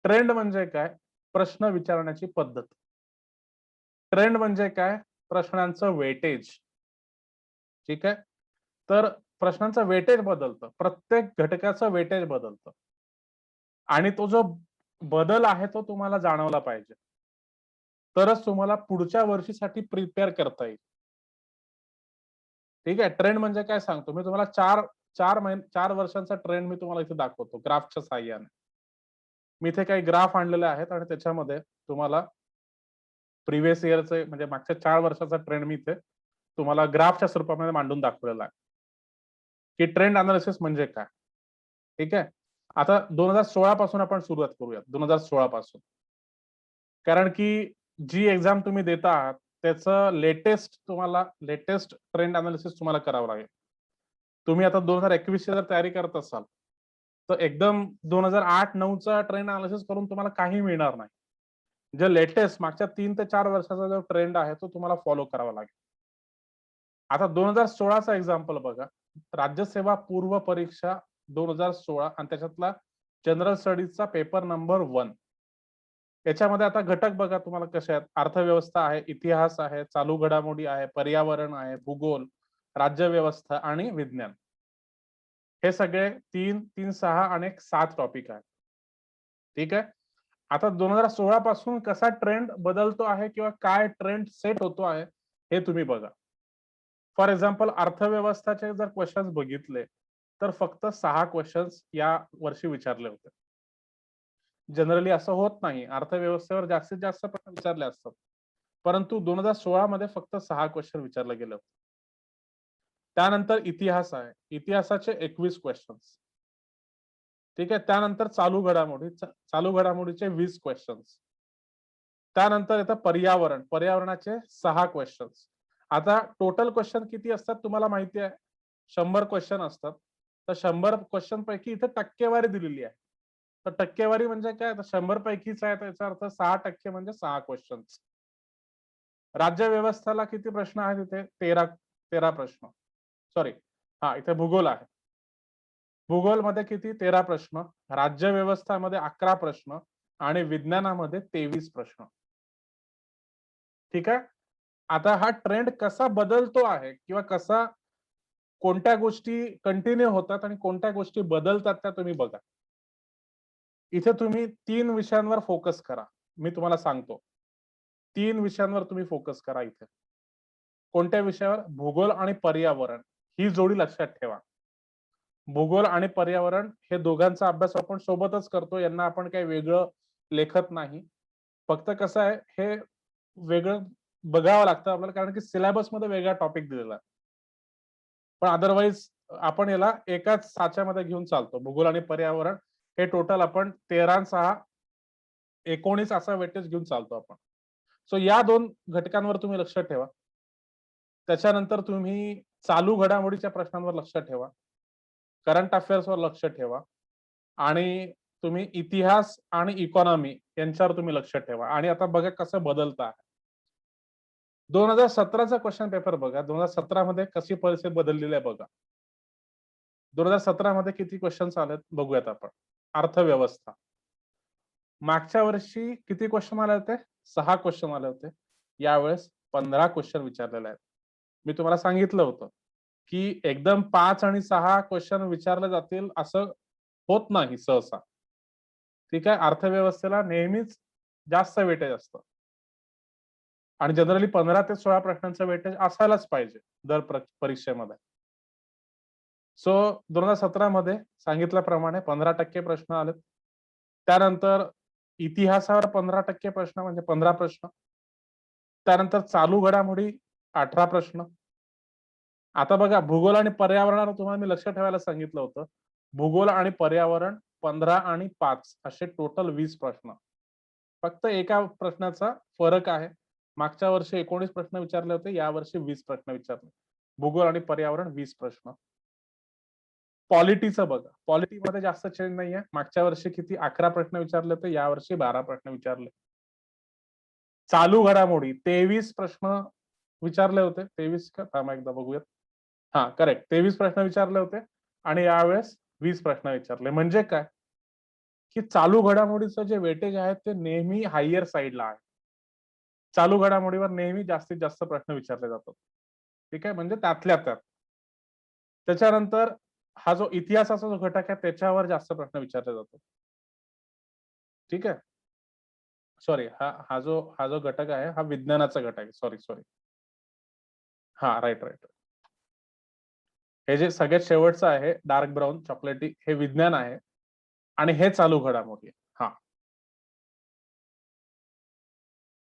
ट्रेंड म्हणजे काय? प्रश्न विचारण्याची पद्धत. ट्रेंड म्हणजे काय? प्रश्नांचं वेटेज. ठीक आहे. तर प्रश्नांचं वेटेज बदलतं. प्रत्येक घटकाचं वेटेज बदलतं. आणि तो जो बदल आहे तो तुम्हाला जाणवला पाहिजे. तरच तुम्हाला पुढच्या वर्षीसाठी प्रिपेअर करता येईल. ठीक आहे. ट्रेंड म्हणजे काय सांगतो मी तुम्हाला 4 वर्षांचा ट्रेंड मी तुम्हाला इथे दाखवतो ग्राफच्या साहाय्याने. मी इथे काही ग्राफ आणलेले आहेत आणि त्याच्यामध्ये तुम्हाला प्रिव्हियस इयरचे म्हणजे मागच्या 4 वर्षाचा ट्रेंड मी इथे तुम्हाला ग्राफच्या स्वरूपामध्ये मांडून दाखवलेला आहे. की ट्रेंड अनालिसिस म्हणजे काय? ठीक आहे. आता 2016 पासून आपण सुरुवात करूयात. 2016 पासून. कारण की जी एक्झाम तुम्ही देता आहात त्याचं लेटेस्ट ट्रेंड अनालिसिस तुम्हाला करावं लागेल. तुम्ही आता 2021 ची जर तयारी करत असाल, तर एकदम 2008-9 चा ट्रेंड अनालिसिस करून तुम्हाला काही मिळणार नाही. जे लेटेस्ट मागच्या 3 ते 4 वर्षाचा जो ट्रेंड आहे तो तुम्हाला फॉलो करावा लागेल. आता 2016 चा एक्झाम्पल बघा. राज्यसेवा पूर्व परीक्षा 2016 आणि त्याच्यातला जनरल स्टडीजचा पेपर नंबर 1. याच्यामध्ये आता घटक बघा तुम्हाला कसे आहेत. अर्थव्यवस्था आहे, इतिहास आहे, चालू घडामोडी आहे, पर्यावरण आहे, भूगोल, राज्यव्यवस्था आणि विज्ञान. हे सगळे 3, 6 आणि 7 टॉपिक आहेत. ठीक आहे. आता 2016 पासून कसा ट्रेंड बदलतो आहे किंवा काय ट्रेंड सेट होतो आहे हे तुम्ही बघा. फॉर एक्झाम्पल अर्थव्यवस्थाचे जर क्वेश्चन्स बघितले तर फक्त 6 क्वेश्चन्स या वर्षी विचारले होते. जनरली असं होत नाही. अर्थव्यवस्थेवर जास्तीत जास्त प्रश्न विचारले असतात. परंतु 2016 मध्ये फक्त 6 क्वेश्चन विचारले गेले होते. त्यानंतर इतिहास आहे. इतिहासाचे 21 क्वेश्चन्स. ठीक आहे. त्यानंतर चालू घडामोडीचे 20 क्वेश्चन्स. त्यानंतर येतं पर्यावरण. पर्यावरणाचे 6 क्वेश्चन्स. आता टोटल क्वेश्चन किती असतात तुम्हाला माहिती आहे? 100 क्वेश्चन असतात. तर 100 क्वेश्चन पैकी इथे टक्केवारी दिलेली आहे. तर टक्केवारी म्हणजे काय? तर 100 पैकीच आहे, तर याचा अर्थ 6% म्हणजे 6 क्वेश्चन्स. राज्य व्यवस्थेला किती प्रश्न आहेत इथे? 13 प्रश्न. सॉरी. हां, इथे भूगोल आहे. भूगोलमध्ये किती? 13 प्रश्न. राज्य व्यवस्थामध्ये 11 प्रश्न आणि विज्ञानामध्ये 23 प्रश्न. ठीक आहे. आता हा ट्रेंड कसा बदलतो आहे किंवा कोणत्या गोष्टी कंटिन्यू होतात आणि कोणत्या गोष्टी बदलतात त्या तुम्ही बघा. इथे तुम्ही 3 विषयांवर फोकस करा. मी तुम्हाला सांगतो. 3 विषयांवर तुम्ही फोकस करा इथे. कोणत्या विषयावर? भूगोल आणि पर्यावरण ही जोडी लक्षात ठेवा. भूगोल आणि पर्यावरण हे दोघांचा अभ्यास आपण सोबतच करतो. यांना आपण काही वेगळं लेखत नाही. फक्त कसं आहे हे वेगळं बघावं लागतं आपल्याला कारण की सिलेबसमध्ये वेगळा टॉपिक दिलेला आहे. पण अदरवाईज आपण याला एकाच साच्यामध्ये घेऊन चालतो. भूगोल आणि पर्यावरण हे टोटल आपण 13 आणि 6 19 असा वेटेज घेऊन चालतो आपण. सो या 2 घटकांवर तुम्ही लक्ष ठेवा. त्याच्यानंतर तुम्ही चालू घडामोडीच्या प्रश्नांवर लक्ष ठेवा. करंट अफेअर्सवर लक्ष ठेवा आणि तुम्ही इतिहास आणि इकॉनॉमी यांच्यावर तुम्ही लक्ष ठेवा आणि आता बघा कसं बदलतं आहे. 2017 चा क्वेश्चन पेपर बघा. 2017 मध्ये कशी परिस्थिती बदललेली आहे बघा. 2017 मध्ये किती क्वेश्चन्स आलेत बघूयात आपण. अर्थव्यवस्था. मागच्या वर्षी किती क्वेश्चन आले होते? 6 क्वेश्चन आले होते. यावेळेस 15 क्वेश्चन विचारलेले आहेत. मी तुम्हाला सांगितलं होतं, की एकदम 5 आणि 6 क्वेश्चन विचारले जातील असं होत नाही सहसा. ठीक आहे. अर्थव्यवस्थेला नेहमीच जास्त वेटेज असतं. आणि जनरली 15 ते 16 प्रश्नांचं वेटेज असायलाच पाहिजे दर परीक्षेमध्ये. सो 2017 मध्ये सांगितल्याप्रमाणे 15% प्रश्न आलेत. त्यानंतर इतिहासावर 15% प्रश्न म्हणजे 15 प्रश्न. त्यानंतर चालू घडामोडी 18 प्रश्न. आता बघा भूगोल आणि पर्यावरणावर तुम्हाला मी लक्ष ठेवायला सांगितलं होतं. भूगोल आणि पर्यावरण 15 आणि 5 असे टोटल 20 प्रश्न. फक्त एका प्रश्नाचा फरक आहे. मागच्या वर्षी 19 प्रश्न विचारले होते, या वर्षी 20 प्रश्न विचारले. भूगोल आणि पर्यावरण 20 प्रश्न. पॉलिटीचं बघा, पॉलिटीमध्ये जास्त चेंज नाहीये. मागच्या वर्षी किती 11 प्रश्न विचारले होते, या वर्षी 12 प्रश्न विचारले. चालू घडामोडी 23 प्रश्न विचारले होते. 23 का? थांबा एकदा बघूयात. हा, करेक्ट. 23 प्रश्न विचारले होते आणि यावेळेस 20 प्रश्न विचारले. म्हणजे काय, की चालू घडामोडीचं जे वेटेज आहे ते नेहमी हायर साईडला आहे. चालू घडामोडीवर नेहमी जास्तीत जास्त प्रश्न विचारले जातात. ठीक आहे, म्हणजे त्यातल्या त्यात. त्याच्यानंतर हा जो इतिहासाचा जो घटक आहे त्याच्यावर जास्त प्रश्न विचारले जातात. ठीक आहे, सॉरी, हा जो घटक आहे हा विज्ञानाचा घटक आहे. सॉरी. हा, राईट. हे जे सगळ्यात शेवटचं आहे डार्क ब्राऊन चॉकलेटी, हे विज्ञान आहे आणि हे चालू घडामोडी आहे. हा,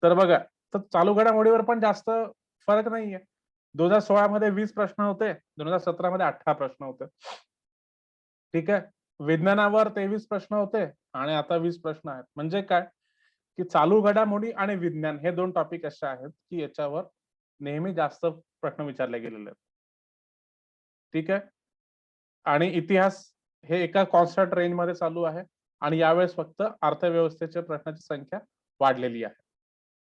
तर बघा, तर चालू घडामोडीवर पण जास्त फरक नाहीये. 2016 मध्ये 20 प्रश्न होते, 2017 मध्ये 18 प्रश्न होते. ठीक आहे, विज्ञानावर 23 प्रश्न होते आणि आता 20 प्रश्न आहेत. म्हणजे काय, की चालू घडामोडी आणि विज्ञान हे दोन टॉपिक असे आहेत की याच्यावर नेहमी जास्त प्रश्न विचारले गेलेले आहेत. ठीक आहे, आणि इतिहास हे एका कॉन्स्टंट रेंज मध्ये चालू आहे आणि यावेळेस फक्त अर्थव्यवस्थेच्या प्रश्नाची संख्या वाढलेली आहे.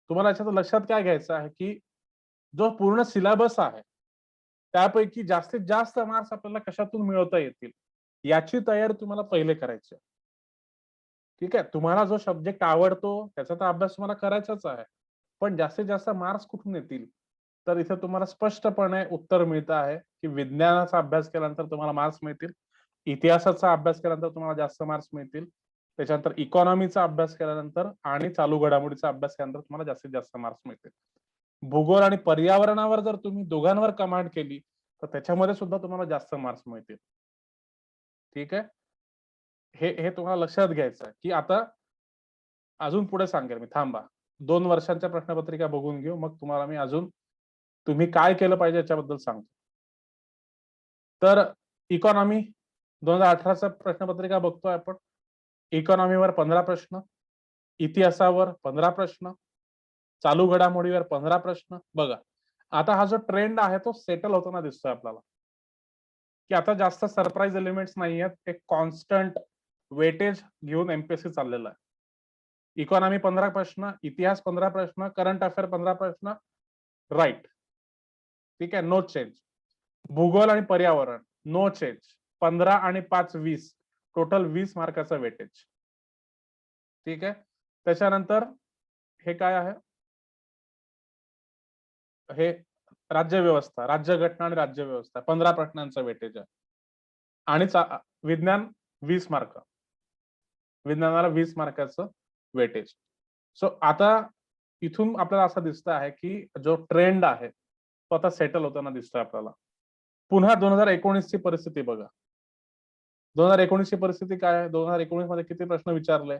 तुम्हाला याच्यात लक्षात काय घ्यायचं आहे, की जो पूर्ण सिलेबस आहे त्यापैकी जास्तीत जास्त मार्क्स आपल्याला कशातून मिळवता येतील याची तयारी तुम्हाला पहिले करायची आहे. ठीक आहे, तुम्हाला जो सब्जेक्ट आवडतो त्याचा तर अभ्यास तुम्हाला करायचाच आहे, पण जास्तीत जास्त मार्क्स कुठून येतील, तर इथे तुम्हाला स्पष्टपणे उत्तर मिळतं आहे की विज्ञानाचा अभ्यास केल्यानंतर तुम्हाला मार्क्स मिळतील, इतिहासाचा अभ्यास केल्यानंतर तुम्हाला जास्त मार्क्स मिळतील, त्याच्यानंतर इकॉनॉमीचा अभ्यास केल्यानंतर आणि चालू घडामोडीचा अभ्यास केल्यानंतर तुम्हाला जास्तीत जास्त मार्क्स मिळतील. भूगोल आणि पर्यावरणावर जर तुम्ही दोघांवर कमांड केली तर त्याच्यामध्ये सुद्धा तुम्हाला जास्त मार्क्स मिळतील. ठीक आहे, हे तुम्हाला लक्षात घ्यायचं आहे, की आता अजून पुढे सांगेल मी, थांबा. 2 वर्षांच्या प्रश्नपत्रिका बघून घेऊ, मग तुम्हाला मी अजून तुम्ही काय केलं पाहिजे याच्याबद्दल सांगतो. तर इकॉनॉमी 2018चा प्रश्नपत्रिका बघतोय आपण. इकॉनॉमीवर 15 प्रश्न, इतिहासावर 15 प्रश्न, चालू घडामोडीवर 15 प्रश्न. बघा, आता हा जो ट्रेंड आहे तो सेटल होताना दिसतोय आपल्याला, की आता जास्त सरप्राईज एलिमेंट्स नाहीयेत. एक कॉन्स्टंट वेटेज घेऊन एमपीएससी चाललेलं आहे. इकॉनॉमी 15 प्रश्न, इतिहास 15 प्रश्न, करंट अफेअर 15 प्रश्न, राईट. ठीक आहे, नो चेंज. भूगोल आणि पर्यावरण नो चेंज, 15 आणि 5 20, टोटल 20 मार्काचा वेटेज. ठीक आहे, त्याच्यानंतर हे काय आहे, हे राज्यव्यवस्था, राज्यघटना आणि राज्यव्यवस्था 15 प्रश्नांचा वेटेज आहे आणि विज्ञान 20 मार्क, विज्ञानाला 20 मार्काचं वेटेज. सो आता इथून आपल्याला असं दिसतं आहे की जो ट्रेंड आहे तो आता सेटल होताना दिसतोय आपल्याला. पुन्हा 2019 ची परिस्थिती बघा. 2019 ची परिस्थिती काय आहे, 2019 मध्ये किती प्रश्न विचारले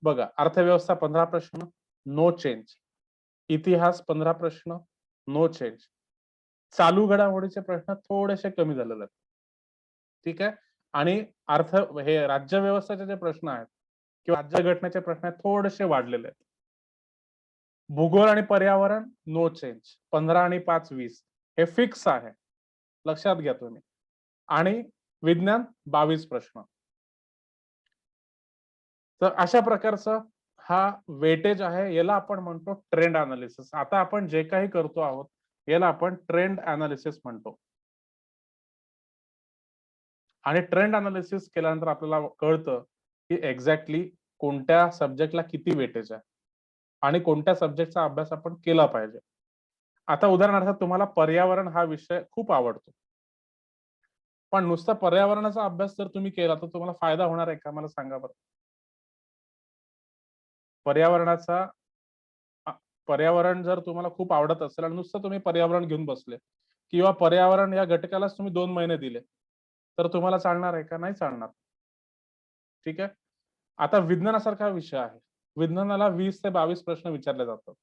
बघा. अर्थव्यवस्था 15 प्रश्न, नो चेंज. इतिहास 15 प्रश्न, नो चेंज. चालू घडामोडीचे प्रश्न थोडेसे कमी झालेले आहेत. ठीक आहे, आणि हे राज्यव्यवस्थेचे जे प्रश्न आहेत किंवा राज्यघटनेचे प्रश्न आहेत थोडेसे वाढलेले आहेत. भूगोल आणि पर्यावरण नो चेंज, 15 आणि 5 20 हे फिक्स आहे, लक्षात घ्या तुम्ही. आणि विज्ञान 22 प्रश्न. तर अशा प्रकारचं हा वेटेज आहे, याला आपण म्हणतो ट्रेंड अनालिसिस. आता आपण जे काही करतो आहोत याला आपण ट्रेंड अनालिसिस म्हणतो. आणि ट्रेंड अनालिसिस केल्यानंतर आपल्याला कळतं की एक्झॅक्टली कोणत्या सब्जेक्टला किती वेटेज आहे आणि कोणत्या सब्जेक्टचा अभ्यास आपण केला पाहिजे. आता उदाहरणार्थ तुम्हाला पर्यावरण हा विषय खूप आवडतो, पण नुसता पर्यावरणाचा अभ्यास जर तुम्ही केला तर तुम्हाला फायदा होणार आहे का, मला सांगा बरं. पर्यावरणाचा अ, पर्यावरण जर तुम्हाला खूप आवडत असेल आणि नुसतं तुम्ही पर्यावरण घेऊन बसले किंवा पर्यावरण या घटकालाच तुम्ही 2 महिने दिले, तर तुम्हाला चालणार आहे का, नाही चालणार. ठीक आहे, आता विज्ञानासारखा विषय आहे, विज्ञानाला 20 ते 22 प्रश्न विचारले जातात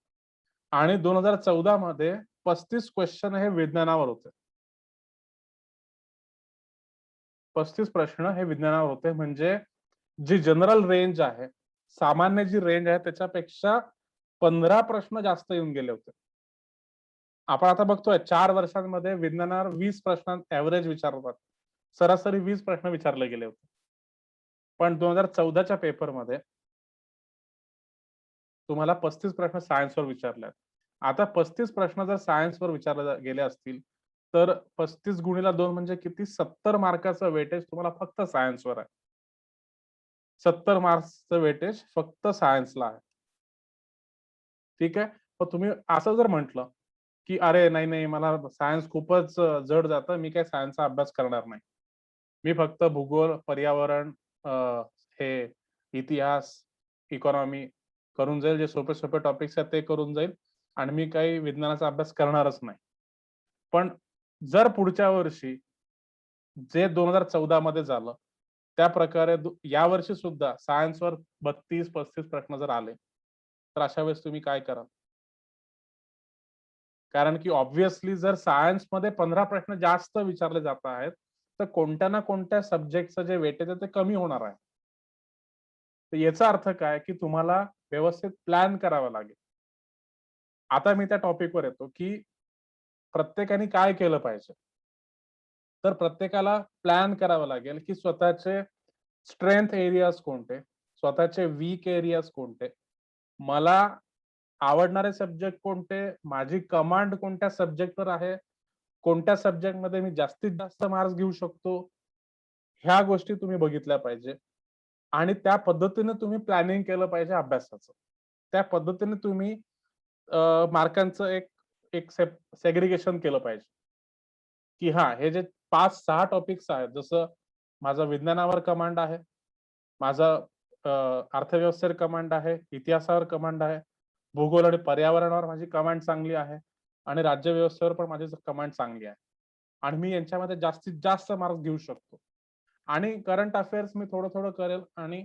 आणि 2014 मध्ये 35 क्वेश्चन हे विज्ञानावर होते. 35 प्रश्न हे विज्ञानावर होते, म्हणजे जी जनरल रेंज आहे सामान्य जी रेंज आहे त्याच्यापेक्षा 15 प्रश्न जास्त येऊन गेले होते. आपण आता बघतोय 4 वर्षांमध्ये विज्ञानावर 20 प्रश्न ऍव्हरेज विचारतात. सरासरी 20 प्रश्न विचारले गेले होते. पण 2014च्या पेपरमध्ये तुम्हाला 35 प्रश्न सायन्सवर विचारले आहेत. आता 35 प्रश्न जर सायन्सवर विचारले गेले असतील, तर 35 गुणिले 2 म्हणजे किती? 70 मार्काचं वेटेज तुम्हाला फक्त सायन्सवर आहे. 70 मार्क्सचं वेटेज फक्त सायन्सला आहे. ठीक आहे. मग तुम्ही असं जर म्हटलं, की "अरे नाही, मला सायन्स खूपच जड जातं. मी काही सायन्सचा अभ्यास करणार नाही. मी फक्त भूगोल, पर्यावरण, अ, हे इतिहास, इकॉनॉमी करून जाईल. जे सोपे-सोपे टॉपिक्स आहेत ते करून जाईल आणि मी काही विज्ञानाचा अभ्यास करणारच नाही." पण जर पुढच्या वर्षी जे 2014 मध्ये झालं, त्या प्रकारे यावर्षी सुद्धा सायन्सवर 32-35 प्रश्न जर आले, तर अशा वेळेस तुम्ही काय कराल? कारण की ऑब्व्हियसली जर सायन्समध्ये 15 प्रश्न जास्त विचारले जात आहेत, तर कोणत्या ना कोणत्या सब्जेक्टचं जे वेटेज आहे ते कमी होणार आहे. तर याचा अर्थ काय, की तुम्हाला व्यवस्थित प्लॅन करावा लागेल. आता मी त्या टॉपिकवर येतो, की प्रत्येकाने काय केलं पाहिजे? तर प्रत्येकाला प्लॅन करावं लागेल, की स्वतःचे स्ट्रेंथ एरियाज कोणते? स्वतःचे वीक एरियाज कोणते? मला आवडणारे सब्जेक्ट कोणते? माझी कमांड कोणत्या सब्जेक्टवर आहे? कोणत्या सब्जेक्टमध्ये मी जास्तीत जास्त मार्क्स घेऊ शकतो? ह्या गोष्टी तुम्ही बघितल्या पाहिजे आणि त्या पद्धतीने तुम्ही प्लॅनिंग केलं पाहिजे अभ्यासाचं. त्या पद्धतीने तुम्ही मार्कांचं एक एक सेग्रीगेशन केलं पाहिजे, की हां, हे जे 5-6 टॉपिक्स आहेत, जसं माझं विज्ञानावर कमांड आहे, माझं अर्थव्यवस्थेवर कमांड आहे, इतिहासावर कमांड आहे, भूगोल आणि पर्यावरणावर माझी कमांड चांगली आहे आणि राज्यव्यवस्थेवर पण माझी कमांड चांगली आहे. आणि मी यांच्यामध्ये जास्तीत जास्त मार्क्स घेऊ शकतो. आणि करंट अफेअर्स मी थोडं-थोडं करेल आणि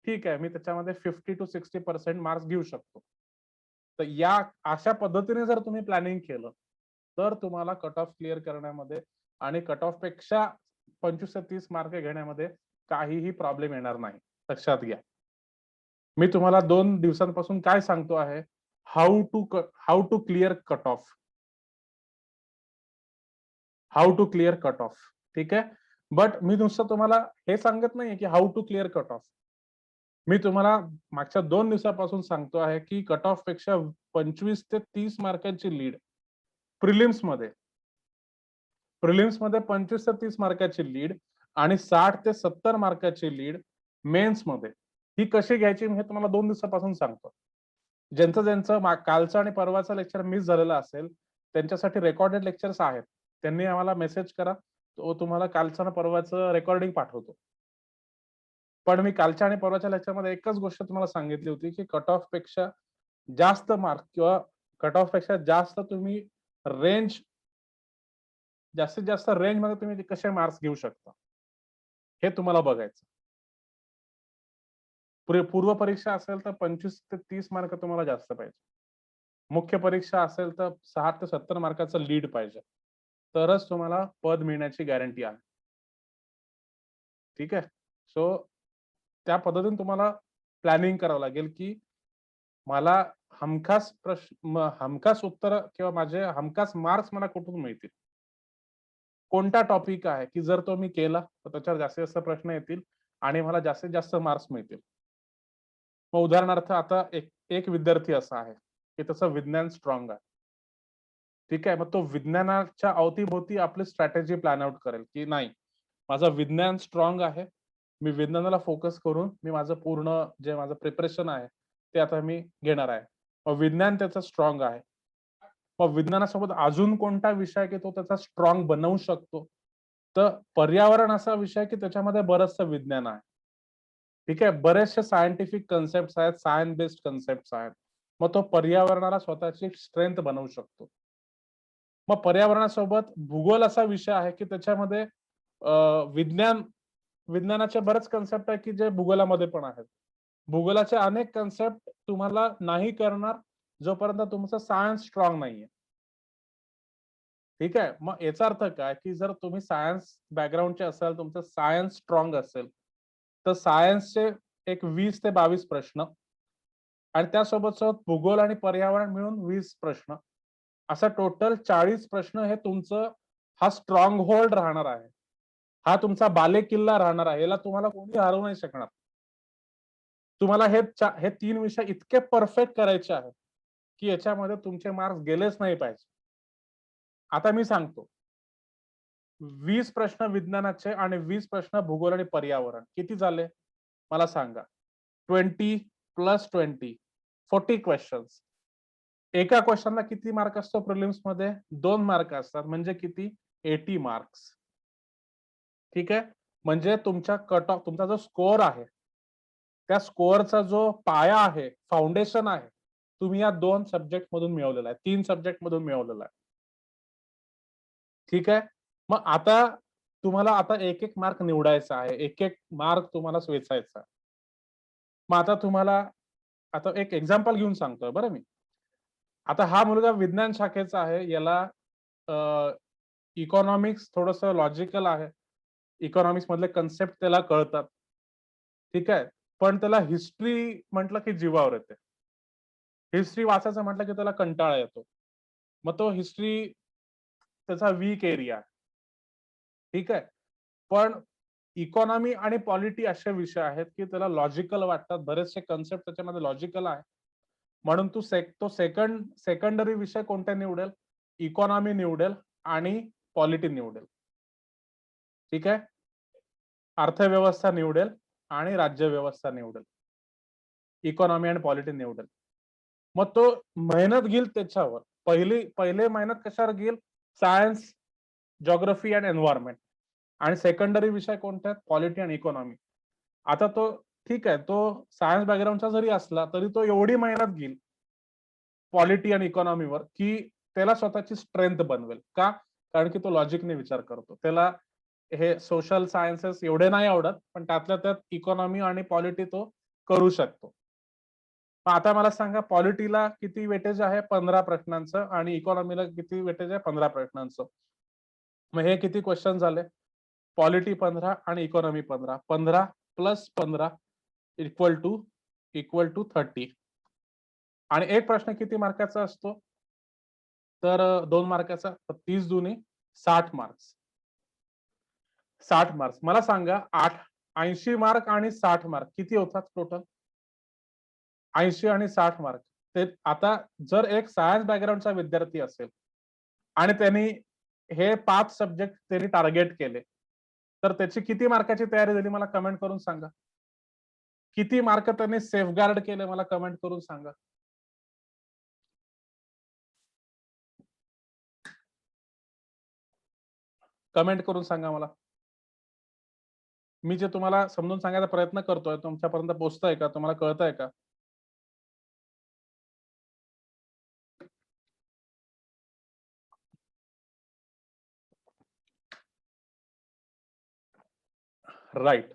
ठीक आहे, मी त्याच्यामध्ये 50% to 60% मार्क्स घेऊ शकतो. तर या अशा पद्धतीने जर तुम्ही प्लॅनिंग केलं, तर तुम्हाला कट ऑफ क्लिअर करण्यामध्ये आणि कट ऑफ पेक्षा 25 ते 30 मार्क घेण्यामध्ये काहीही प्रॉब्लेम येणार नाही. लक्षात घ्या. मी तुम्हाला 2 दिवसांपासून काय सांगतो आहे, how to clear cut off. How to clear cut off. ठीक आहे. बट मी नुसतं तुम्हाला हे सांगत नाहीये, की how to clear cut off. मी तुम्हाला मागच्या 2 दिवसापासून सांगतो आहे, की कट ऑफ पेक्षा 25 ते 30 मार्कांची लीड प्रिलिम्समध्ये. प्रिलिम्समध्ये 25 ते 30 मार्काची लीड आणि 60 ते 70 मार्काची लीड मेन्समध्ये. ही कशी घ्यायची मी हे तुम्हाला 2 दिवसापासून सांगतो. ज्यांचं कालचं आणि परवाचं लेक्चर मिस झालेलं असेल, त्यांच्यासाठी रेकॉर्डेड लेक्चर्स आहेत. त्यांनी आम्हाला मेसेज करा. तो तुम्हाला कालचं आणि परवाचं रेकॉर्डिंग पाठवतो. पण मी कालच्या आणि परवाच्या लेक्चरमध्ये एकच गोष्ट तुम्हाला सांगितली होती, की कट ऑफ पेक्षा जास्त मार्क किंवा कट ऑफ पेक्षा जास्त तुम्ही रेंज जास्तीत जास्त रेंजमध्ये तुम्ही कसे मार्क्स घेऊ शकता, हे तुम्हाला बघायचं. पूर्व परीक्षा असेल तर 25 ते 30 मार्क तुम्हाला जास्त पाहिजे. मुख्य परीक्षा असेल तर 60 ते 70 मार्काचं लीड पाहिजे. तरच तुम्हाला पद मिळण्याची गॅरंटी आहे. ठीक आहे. सो त्या पद्धतीने तुम्हाला प्लॅनिंग करावं लागेल, की मला हमखास उत्तर किंवा माझे हमखास मार्क्स मला कुठून मिळतील? कोणता टॉपिक आहे, की जर तो मी केला, तर त्याच्यावर जास्तीत जास्त प्रश्न येतील आणि मला जास्तीत जास्त मार्क्स मिळतील. मग उदाहरणार्थ आता एक विद्यार्थी असा आहे, की त्याचं विज्ञान स्ट्रॉंग आहे. ठीक आहे. मग तो विज्ञानाच्या अवती-भोवती आपली स्ट्रॅटेजी प्लॅन आउट करेल, की नाही, माझं विज्ञान स्ट्रॉंग आहे. मी विज्ञानाला फोकस करून मी माझं पूर्ण जे माझं प्रिपरेशन आहे, ते आता मी घेणार आहे. मग विज्ञान त्याचं स्ट्रॉंग आहे. मग विज्ञानासोबत अजून कोणता विषय आहे, की तो त्याचा स्ट्रॉंग बनवू शकतो? तर पर्यावरण असा विषय आहे, की त्याच्यामध्ये बरचसं विज्ञान आहे. ठीक आहे. बरेचसे सायंटिफिक कन्सेप्ट्स आहेत, सायन्स बेस्ड कन्सेप्ट्स आहेत. मग तो पर्यावरणाला स्वतःची स्ट्रेंथ बनवू शकतो. मग पर्यावरणासोबत भूगोल असा विषय आहे, की त्याच्यामध्ये अ, विज्ञानाचे बरेच कन्सेप्ट आहेत, की जे भूगोलामध्ये पण आहेत. भूगोलाचे अनेक कन्सेप्ट तुम्हाला नाही करणार, जोपर्यंत तुमचं सायन्स स्ट्रॉंग नाहीये. ठीक आहे. मग याचा अर्थ काय, की जर तुम्ही सायन्स बॅकग्राऊंडचे असाल, तुमचं सायन्स स्ट्रॉंग असेल, तर सायन्सचे एक 20 ते 22 प्रश्न आणि त्यासोबत सोबत भूगोल आणि पर्यावरण मिळून 20 प्रश्न, असं टोटल 40 प्रश्न हे तुमचं हा स्ट्रॉंग होल्ड राहणार आहे. हा तुमचा बालेकिल्ला राहणार आहे. याला तुम्हाला कोणी हरवू नाही शकणार. तुम्हाला हे 3 विषय इतके परफेक्ट करायचे आहेत की याच्यामध्ये तुमचे मार्क्स गेलेच नाही पाहिजे. आता मी सांगतो, 20 प्रश्न विज्ञानाचे आणि 20 प्रश्न भूगोल आणि पर्यावरण किती झाले मला सांगा. 20 प्लस 20 40 क्वेश्चन्स. एका क्वेश्चनला किती मार्क असतो प्रिलिम्स मध्ये? 2 मार्क असतात. म्हणजे किती? 80 मार्क्स. ठीक आहे. म्हणजे तुमच्या कट ऑफ, तुमचा जो स्कोअर आहे, त्या स्कोअरचा जो पाया आहे, फाउंडेशन आहे, तुम्ही या 2 सब्जेक्ट मधून मिळवलेला आहे, 3 सब्जेक्ट मधून मिळवलेला आहे. ठीक आहे. मग आता तुम्हाला आता एक एक मार्क निवडायचा आहे, एक एक मार्क तुम्हाला वेचायचा. मग आता तुम्हाला आता एक एक्झाम्पल घेऊन सांगतोय बरं मी. आता हा मुलगा विज्ञान शाखेचा आहे, याला इकॉनॉमिक्स थोडस लॉजिकल आहे, इकॉनॉमिक्स मधले कन्सेप्ट त्याला कळतात. ठीक आहे. पण त्याला हिस्ट्री म्हटलं की जीवावर येते. हिस्ट्री वाचायचं म्हटलं की त्याला कंटाळा येतो. मग तो हिस्ट्री त्याचा वीक एरिया. ठीक आहे. पण इकॉनॉमी आणि पॉलिटी असे विषय आहेत की त्याला लॉजिकल वाटतात, बरेचसे कन्सेप्ट त्याच्यामध्ये लॉजिकल आहे. म्हणून तो सेकंडरी विषय कोणता निवडेल? इकॉनॉमी निवडेल आणि पॉलिटी निवडेल. ठीक आहे. अर्थव्यवस्था निवडेल आणि राज्यव्यवस्था निवडेल. इकॉनॉमी आणि पॉलिटी निवडेल. मग तो मेहनत घेईल त्याच्यावर. पहिले मेहनत कशावर घेईल? Science, geography and environment. आणि सेकंडरी विषय कोणते आहेत? पॉलिटी आणि इकॉनॉमी. आता तो ठीक आहे, तो सायन्स बॅकग्राऊंडचा जरी असला तरी तो एवढी मेहनत घेईल पॉलिटी आणि इकॉनॉमीवर की त्याला स्वतःची स्ट्रेंथ बनवेल. का? कारण की तो लॉजिकने विचार करतो. त्याला हे सोशल सायन्सेस एवढे नाही आवडत, पण त्यातल्या त्यात इकॉनॉमी आणि पॉलिटी तो करू शकतो. मग आता मला सांगा, पॉलिटीला किती वेटेज आहे? 15 प्रश्नांचं. आणि इकॉनॉमीला किती वेटेज आहे? 15 प्रश्नांचं. मग हे किती क्वेश्चन झाले? पॉलिटी 15 आणि इकॉनॉमी 15. 15 plus 15 equal to 30. आणि एक प्रश्न किती मार्काचा असतो? तर 2 मार्काचा. 30 दुनी 60 मार्क्स. 60 मार्क्स. मला सांगा, 80 मार्क आणि 60 मार्क किती होतात टोटल? 80 आणि 60 मार्क. ते आता जर एक सायन्स बॅकग्राऊंडचा विद्यार्थी असेल आणि त्यांनी हे 5 सब्जेक्ट त्यांनी टार्गेट केले, तर त्याची किती मार्काची तयारी झाली मला कमेंट करून सांगा. किती मार्क त्यांनी सेफगार्ड केले मला कमेंट करून सांगा. कमेंट करून सांगा मला. मी जे तुम्हाला समजून सांगायचा प्रयत्न करतोय, तुमच्यापर्यंत पोहोचतंय का? तुम्हाला कळतंय का? Right.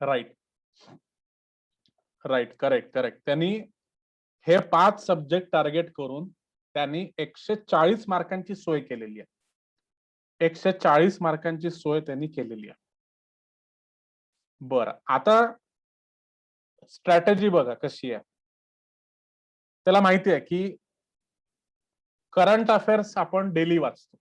Right. Right. Correct. Correct. त्यांनी हे 5 सब्जेक्ट टार्गेट करून त्यांनी 140 मार्कांची सोय केलेली आहे. 140 मार्कांची सोय त्यांनी केलेली आहे. बरं, आता स्ट्रॅटेजी बघा कशी आहे. त्याला माहिती आहे की करंट अफेअर्स आपण डेली वाचतो.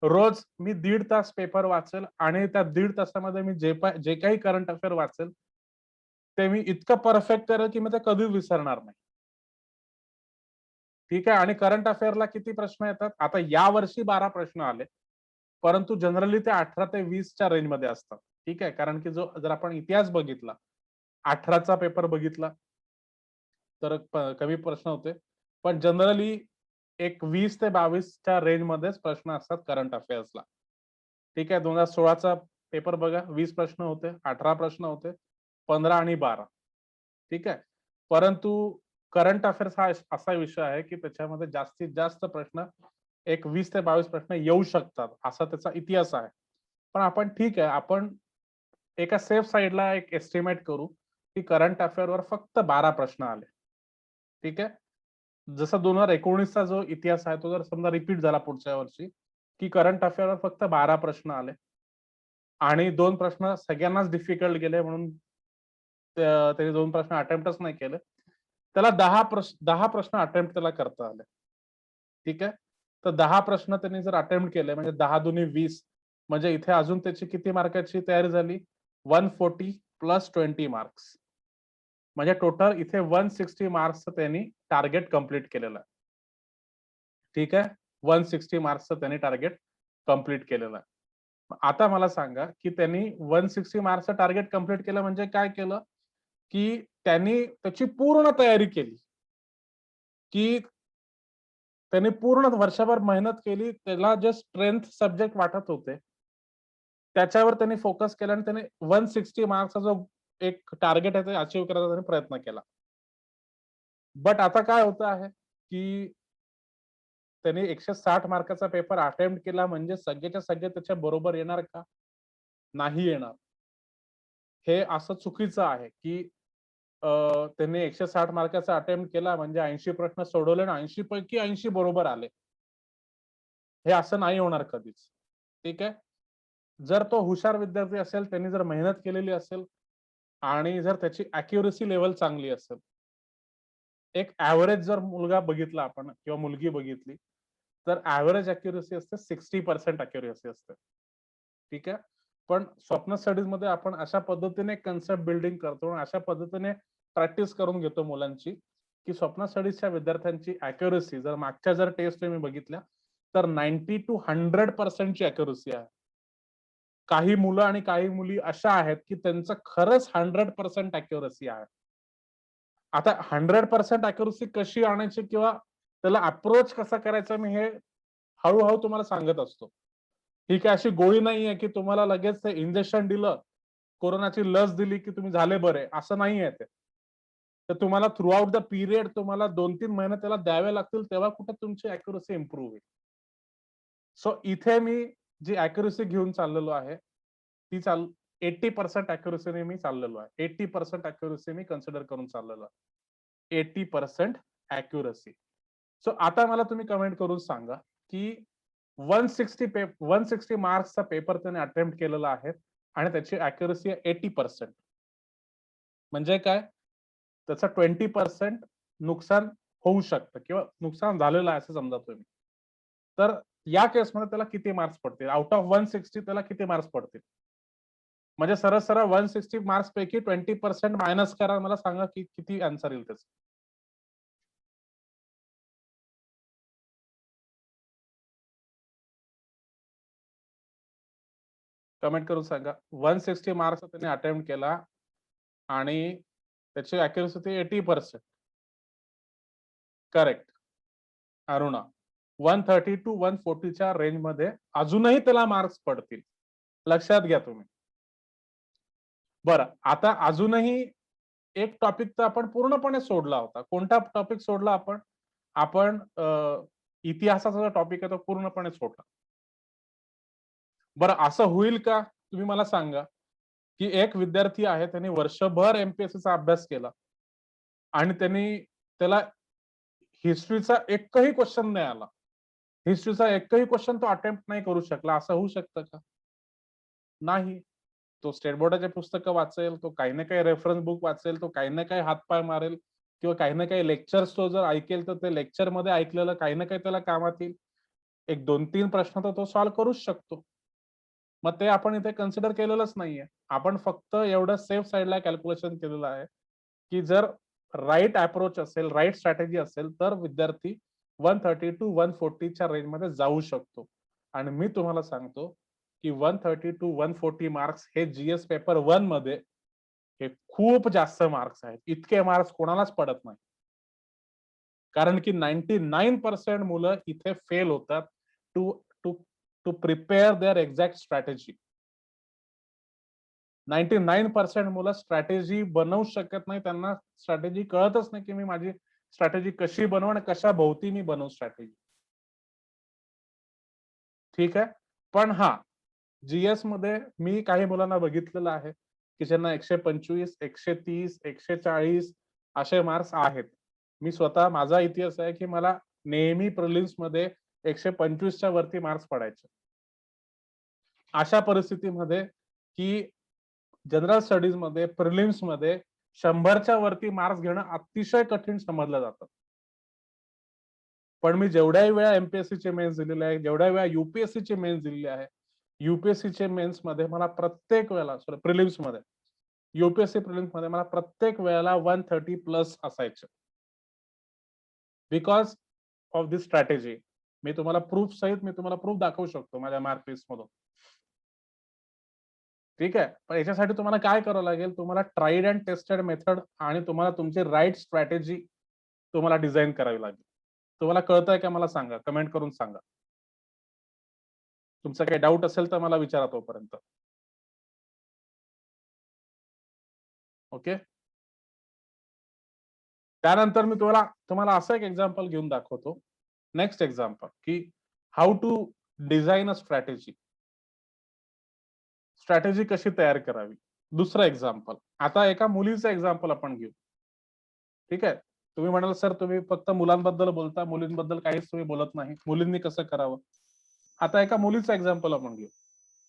रोज मी 1.5 तास पेपर वाचेल आणि त्या 1.5 तासामध्ये मी जे काही करंट अफेअर वाचेल ते मी इतकं परफेक्ट करेल की मी ते कधीच विसरणार नाही. ठीक आहे. आणि करंट अफेअरला किती प्रश्न येतात? आता या वर्षी 12 प्रश्न आले, परंतु जनरली ते 18 ते 20च्या रेंजमध्ये असतात. ठीक आहे. कारण की जर आपण इतिहास बघितला, 18चा पेपर बघितला तर कमी प्रश्न होते. पण जनरली एक 20 ते 22च्या रेंजमध्येच प्रश्न असतात करंट अफेअर्सला. ठीक आहे. 2016चा पेपर बघा, 20 प्रश्न होते, 18 प्रश्न होते, 15 आणि 12. ठीक आहे. परंतु करंट अफेअर्स हा असा विषय आहे की त्याच्यामध्ये जास्तीत जास्त प्रश्न एक 20 ते 22 प्रश्न येऊ शकतात, असा त्याचा इतिहास आहे. पण आपण ठीक आहे, आपण एका सेफ साइडला एक एस्टिमेट करू की करंट अफेअरवर फक्त 12 प्रश्न आले. ठीक आहे. जसा 2019चा जो इतिहास आहे तो जर समजा रिपीट झाला पुढच्या वर्षी की करंट अफेअरवर फक्त 12 प्रश्न आले, आणि 2 प्रश्न सगळ्यांनाच डिफिकल्ट गेले म्हणून त्याने 2 प्रश्न अटेम्प्टच नाही केले. त्याला 10 प्रश्न अटेम्प्ट त्याला करता आले. ठीक आहे. तर 10 प्रश्न त्यांनी जर अटेम्प्ट केले म्हणजे 10 दुनी 20 म्हणजे इथे अजून त्याची किती मार्काची तयारी झाली? 140 प्लस 20 मार्क्स. म्हणजे टोटल इथे 160 मार्क्सचं त्यांनी टार्गेट कंप्लीट केलेलं आहे. ठीक आहे. 160 मार्क्सचं त्यांनी टार्गेट कंप्लीट केलेलं आहे. आता मला सांगा, की त्यांनी 160 मार्क्सचं टार्गेट कंप्लीट केलं म्हणजे काय केलं? की त्यांनी त्याची पूर्ण तयारी केली. की त्यांनी पूर्ण वर्षभर मेहनत केली. त्याला जे स्ट्रेंथ सब्जेक्ट वाटत होते, त्याच्यावर त्यांनी फोकस केला आणि त्याने 160 मार्क्सचा जो एक टार्गेट आहे ते अचीव्ह करायचा त्याने प्रयत्न केला. बट आता काय होत आहे, की त्याने 160 मार्काचा पेपर अटेम्प्ट केला म्हणजे सगळेच्या सगळे त्याच्या बरोबर येणार का? नाही येणार. हे असं चुकीचं आहे, की त्यांनी 160 मार्काचा अटेम्प्ट केला म्हणजे 80 प्रश्न सोडवले आणि 80 पैकी 80 बरोबर आले. हे असं नाही होणार कधीच. ठीक आहे. जर तो हुशार विद्यार्थी असेल, त्यांनी जर मेहनत केलेली असेल आणि जर त्याची अॅक्युरसी लेव्हल चांगली असेल. एक एव्हरेज जर मुलगा बघितला आपण किंवा मुलगी बघितली, तर एव्हरेज अॅक्युरसी असते 60% अॅक्युरसी असते. ठीक आहे. पण स्वप्न स्टडीजमध्ये आपण अशा पद्धतीने कन्सेप्ट बिल्डिंग करतो आणि अशा पद्धतीने प्रॅक्टिस करून घेतो मुलांची, की स्वप्न स्टडीजच्या विद्यार्थ्यांची अॅक्युरसी जर मागच्या जर टेस्ट तुम्ही बघितल्या, तर 90 to 100% ची अॅक्युरसी आहे. काही मुलं आणि काही मुली अशा आहेत, की त्यांचं खरंच 100% अॅक्युरसी आहे. आता 100% अॅक्युरसी कशी आणायची किंवा त्याला अप्रोच कसा करायचा मी हे हळू-हळू तुम्हाला सांगत असतो. ही काही अशी गोळी नाहीये, की तुम्हाला लगेच ते इंजेक्शन दिलं, कोरोनाची लस दिली, की तुम्ही झाले बरे, असं नाहीये ते. तर तुम्हाला थ्रू आउट द पिरियड तुम्हाला 2-3 महिने त्याला द्यावे लागतील, तेव्हा कुठे तुमची अॅक्युरसी इम्प्रूव्ह होईल. सो इथे मी जी अॅक्युरसी घेऊन चाललेलो आहे, ती 80% अॅक्युरसीने मी चाललेलो आहे. 80% अॅक्युरसी मी कन्सिडर करून चाललेलो आहे. 80% अॅक्युरसी. सो आता मला तुम्ही कमेंट करून सांगा, की 160 मार्क्सचा पेपर त्याने अटेम्प्ट केलेला आहे आणि त्याची अॅक्युरसी आहे 80%. म्हणजे काय? त्याचं 20% नुकसान होऊ शकतं किंवा नुकसान झालेलं आहे असं समजा तुम्ही. तर या केसमध्ये त्याला किती मार्क्स पडतील? आउट ऑफ 160 त्याला किती मार्क्स पडतील? म्हणजे सरळ-सरळ 160 मार्क्स पैकी 20% मायनस करा. मला सांगा की किती आन्सर येईल त्याचं? कमेंट करून सांगा. 160 मार्क्सचा त्याने अटेम्प्ट केला आणि त्याची अॅक्युरसी होती 80%. करेक्ट. अरुणा. 130 टू 140 च्या रेंजमध्ये अजूनही त्याला मार्क्स पडतील. लक्षात घ्या तुम्ही. बरं, आता अजूनही एक टॉपिक तर आपण पूर्णपणे सोडला होता. कोणता टॉपिक सोडला आपण? आपण इतिहासाचा जो टॉपिक आहे तो पूर्णपणे सोडला. बरं असं होईल का? तुम्ही मला सांगा, की एक विद्यार्थी आहे त्याने वर्षभर एम-पी-एस-सीचा अभ्यास केला आणि त्याला हिस्ट्रीचा एकही क्वेशन नाही आला. हिस्ट्रीचा एकही क्वेशन तो अटेम्प्ट नाही करू शकला. असं होऊ शकतं का? नाही. तो स्टेट बोर्डाची पुस्तकं वाचेल, तो काही ना काही रेफरन्स बुक वाचेल, तो काही ना काही हातपाय मारेल किंवा काही ना काही लेक्चर्स तो जर ऐकेल, तर ते लेक्चरमध्ये ऐकलेलं काही ना काही त्याला कामात येईल. एक 2-3 प्रश्न तर तो सॉल्व्ह करूच शकतो. मग ते आपण इथे कन्सिडर केलेलंच नाहीये. आपण फक्त एवढं सेफ साइडला कॅल्क्युलेशन केलेलं आहे, की जर राइट अप्रोच असेल, राइट स्ट्रॅटेजी असेल, तर विद्यार्थी 130 टू 140 च्या रेंजमध्ये जाऊ शकतो. आणि मी तुम्हाला सांगतो, की 130 टू 140 मार्क्स हे जी-एस पेपर 1 मध्ये हे खूप जास्त मार्क्स आहेत. इतके मार्क्स कोणालाच पडत नाही. कारण की 99% मुलं इथे फेल होतात to to to prepare their exact strategy. 99% मुलं स्ट्रॅटेजी बनवू शकत नाही. त्यांना स्ट्रॅटेजी कळतच नाही, की मी माझी स्ट्रॅटेजी कशी बनवू आणि कशाभोवती मी बनवू स्ट्रॅटेजी. ठीक आहे. पण हां, जी-एस मध्ये मी काही मुलांना बघितलेलं आहे, की ज्यांना 125, 130, 140 असे मार्क्स आहेत. मी स्वतः माझा इतिहास आहे, की मला नेहमी प्रिलिम्समध्ये 125 च्या वरती मार्क्स पडायचे. अशा परिस्थितीमध्ये की जनरल स्टडीज मध्ये प्रिलिम्स मध्ये 100च्या वरती मार्क्स घेणं अतिशय कठीण समजलं जातं. पण मी जेवढ्याही वेळा एमपीएससी चे मेन्स दिलेले आहे, जेवढ्या वेळा युपीएससी चे मेन्स दिलेले आहे, युपीएससी चे मेन्स मध्ये मला प्रत्येक वेळेला सॉरी प्रिलिम्स मध्ये युपीएससी प्रिलिम्स मध्ये मला प्रत्येक वेळेला 130 प्लस असायचे. Because of this strategy. मी तुम्हाला प्रूफ दाखवू शकतो माझ्या मार्क लिस्ट मधून. ठीक आहे. पण याच्यासाठी तुम्हाला काय करावं लागेल, तुम्हाला ट्राईड अँड टेस्टेड मेथड आणि तुम्हाला तुमची राईट स्ट्रॅटेजी तुम्हाला डिझाईन करावी लागेल. तुम्हाला कळतंय का मला सांगा, कमेंट करून सांगा. तुमचा काही डाऊट असेल तर मला विचारा तोपर्यंत. ओके. त्यानंतर मी तुम्हाला असं एक एक्झाम्पल घेऊन दाखवतो. नेक्स्ट एक्झाम्पल की how to design a strategy. Strategy कशी तयार करावी. दुसरं एक्झाम्पल. आता एका मुलीचं एक्झाम्पल आपण घेऊ. ठीक आहे. तुम्ही म्हणाल सर तुम्ही फक्त मुलांबद्दल बोलता, मुलींबद्दल काहीच तुम्ही बोलत नाही. मुलींनी कसं करावं. आता एका मुलीचं एक्झाम्पल आपण घेऊ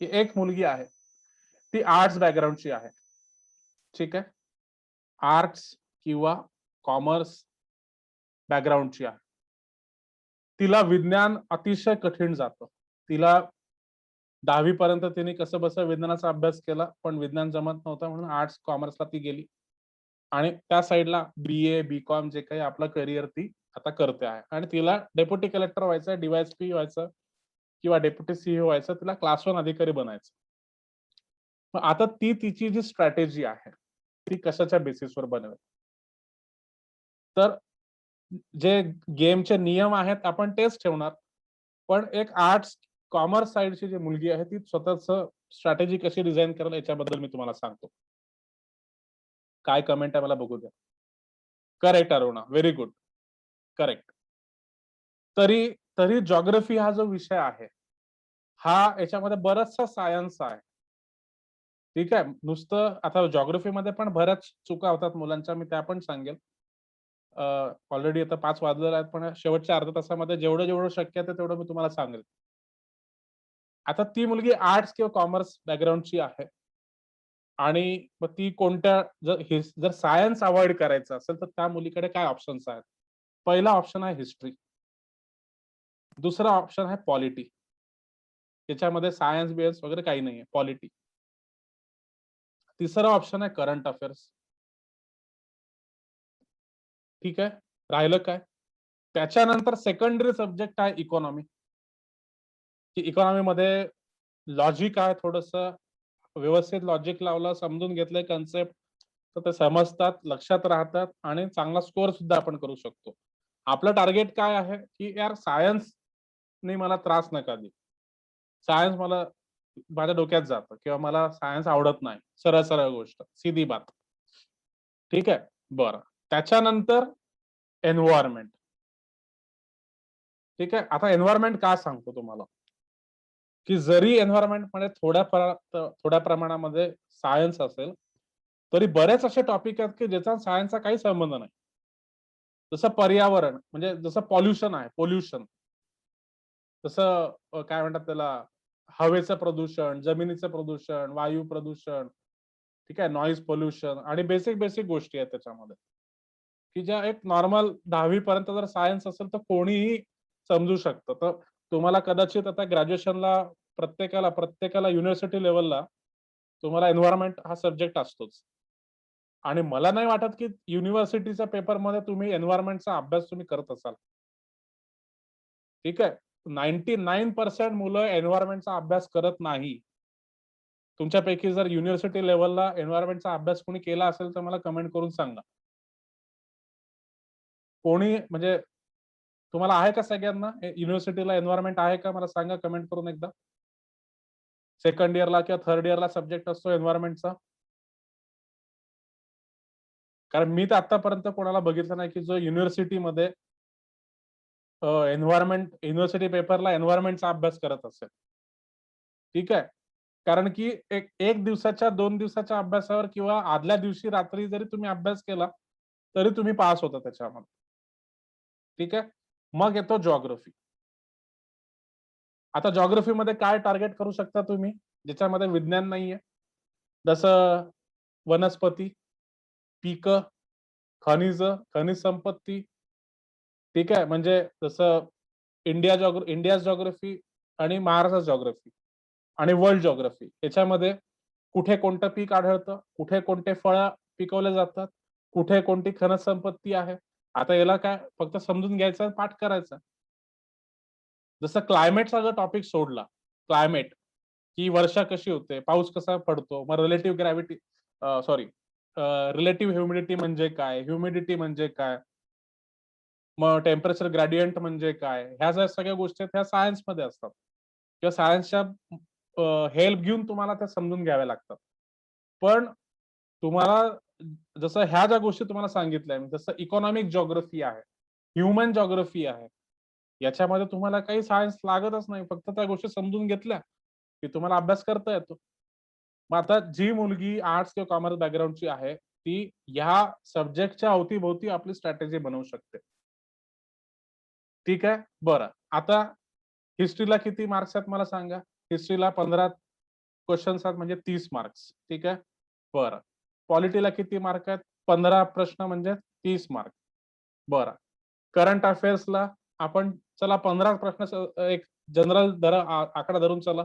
की एक मुलगी आहे, ती आर्ट्स बॅकग्राऊंडची आहे. ठीक आहे. आर्ट्स किंवा कॉमर्स बॅकग्राऊंडची आहे. तिला विज्ञान अतिशय कठीण जातं. तिला 10वी पर्यंत तिने कसं बस विज्ञानाचा अभ्यास केला, पण विज्ञान जमत नव्हतं म्हणून आर्ट्स कॉमर्सला ती गेली आणि त्या साईडला बीए बीकॉम जे काही आपलं करिअर ती आता करते आहे आणि तिला डेप्युटी कलेक्टर व्हायचं, डीवायएसपी व्हायचं किंवा डेप्युटी सीईओ व्हायचं, तिला क्लास 1 अधिकारी बनायचं. मग आता ती तिची जी स्ट्रॅटेजी आहे ती कशाच्या बेसिसवर बनवेल. तर जे गेमचे नियम आहेत आपण तेच ठेवणार, पण एक आर्ट्स कॉमर्स साइडची जी मुलगी आहे ती स्वतःच स्ट्रॅटेजी कशी डिझाईन करेल याच्याबद्दल मी तुम्हाला सांगतो. काय कमेंट आहे मला बघू द्या. Correct Aruna, very good. Correct. तरी तरी जॉग्राफी हा जो विषय आहे हा याच्यामध्ये बरचसा सायन्स आहे. ठीक आहे. नुसतं आता जॉग्राफीमध्ये पण बऱ्याच चुका होतात मुलांच्या, मी त्या पण सांगेल. ऑलरेडी आता 5 वाजलेले आहेत, पण शेवटच्या अर्ध्या तासामध्ये जेवढं जेवढं शक्य आहे तेवढं मी तुम्हाला सांगेल. आता ती मुलगी आर्ट्स किंवा कॉमर्स बॅकग्राऊंडची आहे आणि मग ती कोणत्या जर सायन्स अवॉइड करायचं असेल तर त्या मुलीकडे काय ऑप्शन्स आहेत. पहिला ऑप्शन आहे हिस्ट्री. दुसरा ऑप्शन आहे पॉलिटी. त्याच्यामध्ये सायन्स बियन्स वगैरे काही नाहीये, पॉलिटी. तिसरा ऑप्शन आहे करंट अफेअर्स. ठीक आहे. राहिलं काय. त्याच्यानंतर सेकंडरी सब्जेक्ट आहे इकॉनॉमी. की इकॉनॉमीमध्ये लॉजिक आहे, थोडंसं व्यवस्थित लॉजिक लावलं, समजून घेतलंय कन्सेप्ट तर ते समजतात, लक्षात राहतात आणि चांगला स्कोअर सुद्धा आपण करू शकतो. आपलं टार्गेट काय आहे की यार सायन्स ने मला त्रास नका देऊ. सायन्स मला माझ्या डोक्यात जातं किंवा मला सायन्स आवडत नाही. सरळ सरळ गोष्ट, सीधी बात. ठीक आहे. बरं. त्याच्यानंतर एन्व्हायरमेंट. ठीक आहे. आता एन्व्हायरमेंट का सांगतो तुम्हाला, की जरी एन्व्हायरमेंटमध्ये थोड्या प्रमाणामध्ये सायन्स असेल, तरी बरेच असे टॉपिक आहेत की ज्याचा सायन्सचा काही संबंध नाही. जसं पर्यावरण म्हणजे जसं पॉल्युशन आहे, पोल्युशन. जसं काय म्हणतात त्याला, हवेचं प्रदूषण, जमिनीचं प्रदूषण, वायू प्रदूषण, ठीक आहे, नॉईज पोल्युशन आणि बेसिक बेसिक गोष्टी आहेत त्याच्यामध्ये, की ज्या एक नॉर्मल 10वी पर्यंत जर सायन्स असेल तर कोणीही समजू शकतं. तर तुम्हाला कदाचित आता ग्रॅज्युएशनला प्रत्येकाला युनिव्हर्सिटी लेव्हलला तुम्हाला एन्व्हायरमेंट हा सब्जेक्ट असतोच. आणि मला नाही वाटत की युनिव्हर्सिटीच्या पेपरमध्ये तुम्ही एन्व्हायरमेंटचा अभ्यास तुम्ही करत असाल. ठीक आहे. 99% मुलं एन्व्हायरमेंटचा अभ्यास करत नाही. तुमच्यापैकी जर युनिव्हर्सिटी लेव्हलला एन्व्हायरमेंटचा अभ्यास कोणी केला असेल तर मला कमेंट करून सांगा. कोणी म्हणजे तुम्हाला आहे का सगळ्यांना युनिव्हर्सिटीला एन्व्हायरमेंट आहे का मला सांगा कमेंट करून एकदा. सेकंड इयरला किंवा थर्ड इयरला सब्जेक्ट असतो एन्व्हायरमेंटचा. कारण मी तर आतापर्यंत कोणाला बघितलं नाही की जो युनिव्हर्सिटीमध्ये युनिव्हर्सिटी पेपरला एन्व्हायरमेंटचा अभ्यास करत असेल. ठीक आहे. कारण की एक दिवसाच्या 2 दिवसाच्या अभ्यासावर किंवा आदल्या दिवशी रात्री जरी तुम्ही अभ्यास केला तरी तुम्ही पास होता त्याच्यामध्ये. ठीक आहे. मग येतो जिओग्राफी. आता जिओग्राफीमध्ये काय टार्गेट करू शकता तुम्ही ज्याच्यामध्ये विज्ञान नाहीये. जसं वनस्पती, पीक, खनिज, खनिज संपत्ती. ठीक आहे, म्हणजे जसं इंडिया जॉग्राफी आणि महाराष्ट्र जॉग्राफी आणि वर्ल्ड जॉग्राफी याच्यामध्ये कुठे कोणतं पीक आढळतं, कुठे कोणते फळं पिकवले जातात, कुठे कोणती खनिज संपत्ती आहे. आता याला काय फक्त समजून घ्यायचं, पाठ करायचा. जसं क्लायमेटचा जर टॉपिक सोडला, क्लायमेट की वर्षा कशी होते, पाऊस कसा पडतो, मग relative gravity sorry relative humidity म्हणजे काय, ह्युमिडिटी म्हणजे काय, मग टेम्परेचर ग्रेडियंट म्हणजे काय, ह्या ज्या सगळ्या गोष्टी आहेत ह्या सायन्समध्ये असतात किंवा सायन्सच्या हेल्प घेऊन तुम्हाला त्या समजून घ्याव्या लागतात. पण तुम्हाला जसं ह्या ज्या गोष्टी तुम्हाला सांगितल्या, जसं इकॉनॉमिक जॉग्राफी आहे, ह्युमन जॉग्राफी आहे, याच्यामध्ये तुम्हाला काही सायन्स लागतच नाही. फक्त त्या गोष्टी समजून घेतल्या की तुम्हाला अभ्यास करता येतो. मग आता जी मुलगी आर्ट्स किंवा कॉमर्स बॅकग्राऊंडची आहे, ती ह्या सब्जेक्टच्या अवतीभोवती आपली स्ट्रॅटेजी बनवू शकते. ठीक आहे? बरं. आता हिस्ट्रीला किती मार्क्स आहेत मला सांगा? हिस्ट्रीला 15 क्वेशन्स आहेत म्हणजे 30 मार्क्स. ठीक आहे? बरं. पॉलिटीला किती मार्क आहेत? 15 प्रश्न म्हणजे 30 मार्क. बरं. करंट अफेअर्सला आपण चला 15 प्रश्न एक जनरल आकडा धरून चला,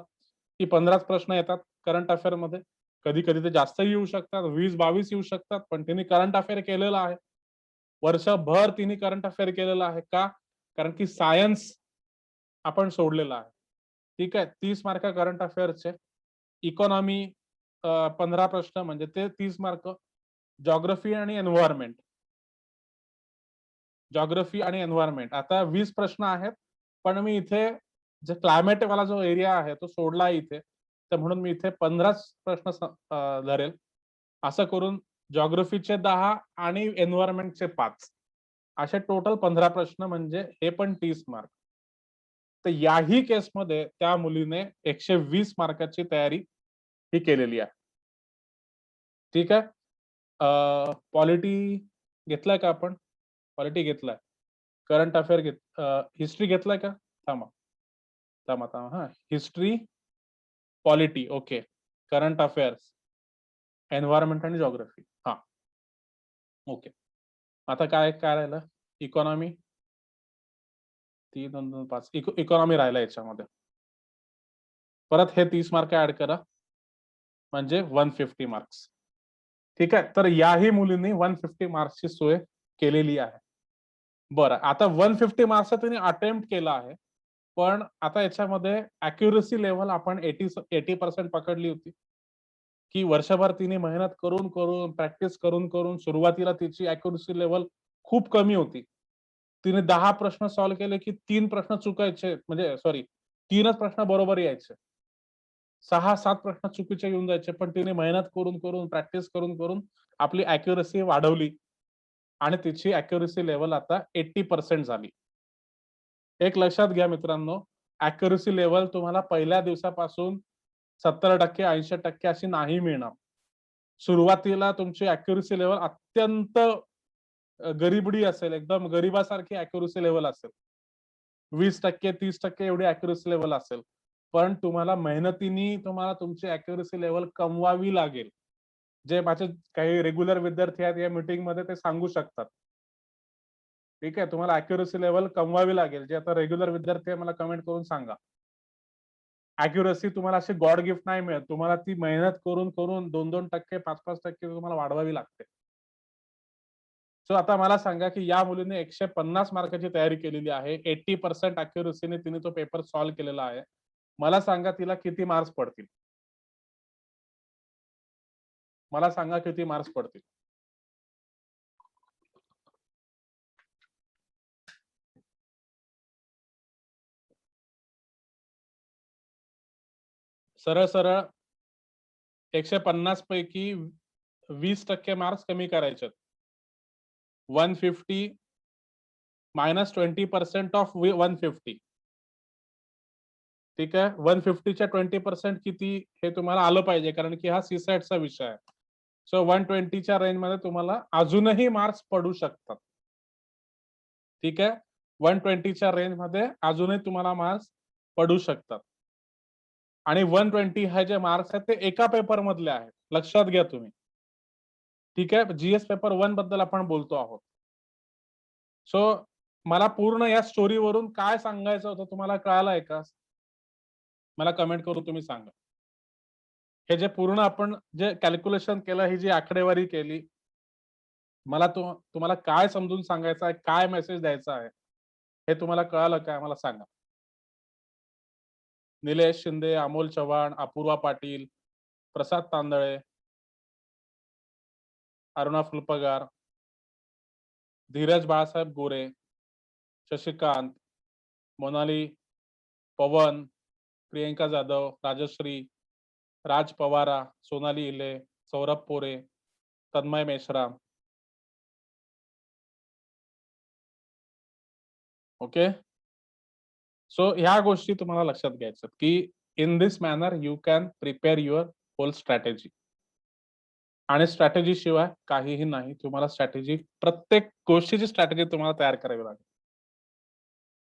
की 15च प्रश्न येतात करंट अफेअरमध्ये. कधी-कधी ते जास्तही येऊ शकतात, 20-22 येऊ शकतात. पण त्यांनी करंट अफेअर केलेलं आहे. वर्षभर तिने करंट अफेअर केलेलं आहे. का? कारण की सायन्स आपण सोडलेला आहे. ठीक आहे. 30 मार्क करंट अफेअर्सचे. इकॉनॉमी 15 प्रश्न म्हणजे ते 30 मार्क. जिओग्राफी आणि एन्व्हायर्नमेंट. जिओग्राफी आणि एन्व्हायर्नमेंट. आता 20 प्रश्न आहेत. पण मी इथे जे क्लायमेट वाला जो एरिया आहे तो सोडला आहे इथे. तर म्हणून मी इथे 15च प्रश्न धरेल. असं करून जिओग्राफीचे 10 आणि एन्व्हायर्नमेंटचे 5. असे टोटल 15 प्रश्न म्हणजे हे पण 30 मार्क. तर याही केसमध्ये त्या मुलीने 120 मार्काची तयारी ही केलेली आहे. ठीक आहे. पॉलिटी घेतलाय का आपण? पॉलिटी घेतलाय. करंट अफेअर हिस्ट्री घेतलाय का? थांबा. हां. History, polity okay. Current affairs, environment आणि जिओग्राफी. हां. ओके. आता काय काय राहिलं? इकॉनॉमी 3, 2, 2, 5. इकॉनॉमी राहिला याच्यामध्ये. परत हे 30 मार्क ॲड करा. म्हणजे 150 मार्क्स. ठीक आहे. तर याही मुलींनी 150 मार्क्सची सोय केलेली आहे. बरं. आता 150 मार्क्सचा तिने अटेम्प्ट केला आहे. पण आता याच्यामध्ये ॲक्युरसी लेव्हल आपण 80% पकडली होती. की वर्षभर तिने मेहनत करून, प्रॅक्टिस करून सुरुवातीला तिची ॲक्युरसी लेव्हल खूप कमी होती. तिने 10 प्रश्न सॉल्व्ह केले की 3 प्रश्न चुकायचे म्हणजे सॉरी 3च प्रश्न बरोबर यायचे. 6-7 प्रश्न चुकीचे येऊन जायचे. पण तिने मेहनत करून, प्रॅक्टिस करून आपली ॲक्युरसी वाढवली आणि तिची ॲक्युरसी लेव्हल आता 80% झाली. एक लक्षात घ्या मित्रांनो, ॲक्युरसी लेव्हल तुम्हाला पहिल्या दिवसापासून 70% 80% अशी नाही मिळणार. सुरुवातीला तुमची ॲक्युरसी लेव्हल अत्यंत गरीबडी असेल, एकदम गरिबासारखी ॲक्युरसी लेव्हल असेल. 20% 30% एवढी ॲक्युरसी लेव्हल असेल. पण तुम्हाला मेहनतीने तुम्हाला तुमची ॲक्युरसी लेव्हल कमवावी लागेल. जे माझे काही रेग्युलर विद्यार्थी आहेत या मीटिंगमध्ये ते सांगू शकतात. ठीक आहे. तुम्हाला ॲक्युरसी लेव्हल कमवावी लागेल. जे आता रेग्युलर विद्यार्थी आहे मला कमेंट करून सांगा. ॲक्युरसी तुम्हाला अशी गॉड गिफ्ट नाही मिळत. तुम्हाला ती मेहनत करून 2-2%, 5-5% तुम्हाला वाढवावी लागते. सो आता मला सांगा, की या मुलीने 150 मार्काची तयारी केलेली आहे. 80% ॲक्युरसीने तिने तो पेपर सॉल्व्ह केलेला आहे. मला सांगा तिला किती मार्क्स पडतील? मला सांगा किती मार्क्स पडतील? सरळ-सरळ 150 पैकी 20% मार्क्स कमी करायचेत. 150 -20% ऑफ 150. ठीक आहे. 150च्या 20% किती हे तुम्हाला आलं पाहिजे कारण की हा सी-सॅटचा विषय आहे. सो 120च्या रेंजमध्ये तुम्हाला अजूनही मार्क्स पडू शकतात. ठीक आहे. 120च्या रेंजमध्ये अजूनही तुम्हाला मार्क्स पडू शकतात. आणि 120 हे जे मार्क्स आहेत ते एका पेपर मधले आहेत. लक्षात घ्या तुम्ही. ठीक आहे, जीएस पेपर 1 बद्दल आपण बोलतो आहोत. सो मला पूर्ण या स्टोरीवरून काय सांगायचं होतं तुम्हाला कळालंय का? मला कमेंट करून तुम्ही सांगा. हे जे पूर्ण आपण जे कॅल्क्युलेशन केलं, ही जी आकडेवारी केली, मला तुम्हाला काय समजून सांगायचं आहे, काय मेसेज द्यायचा आहे, हे तुम्हाला कळालं का? मला सांगा. निलेश शिंदे, अमोल चव्हाण, अपूर्वा पाटील, प्रसाद तांदळे, अरुणा फुलपगार, धीरज बाळासाहेब गोरे, शशिकांत, मोनाली, पवन, प्रियंका जाधव, राजश्री, राज पवारा, सोनाली इले, सौरभ पोरे, तन्मय मेश्राम. ओके, सो ह्या गोष्टी तुम्हाला लक्षात घ्यायच्यात की in this manner you can prepare your whole strategy. आणि स्ट्रॅटेजी शिवाय काहीही नाही. तुम्हाला स्ट्रॅटेजी, प्रत्येक गोष्टीची स्ट्रॅटेजी तुम्हाला तयार करावी लागेल.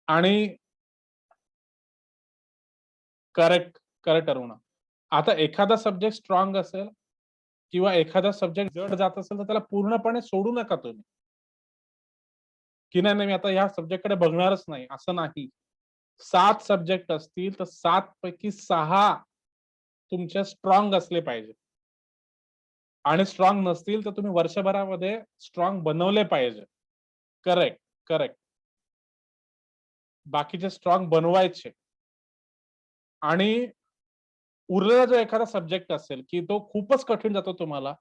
आणि करेक्ट, करेक्ट अरुणा. आता एखादा सब्जेक्ट स्ट्रॉंग असेल किंवा एखादा सब्जेक्ट जड जात असेल तर त्याला पूर्णपणे सोडू नका तुम्ही. की नाही, नाही मी आता ह्या सब्जेक्टकडे बघणारच नाही, असं नाही. 7 सब्जेक्ट असतील तर 7 पैकी 6 तुमचे स्ट्रॉंग असले पाहिजे. आणि स्ट्रॉंग नसतील तर तुम्ही वर्षभरामध्ये स्ट्रॉंग बनवले पाहिजे. Correct, correct. बाकीचे स्ट्रॉंग बनवायचे. आणि उरलेला जो एखादा सब्जेक्ट असेल की तो खूपच कठीण जातो तुम्हाला,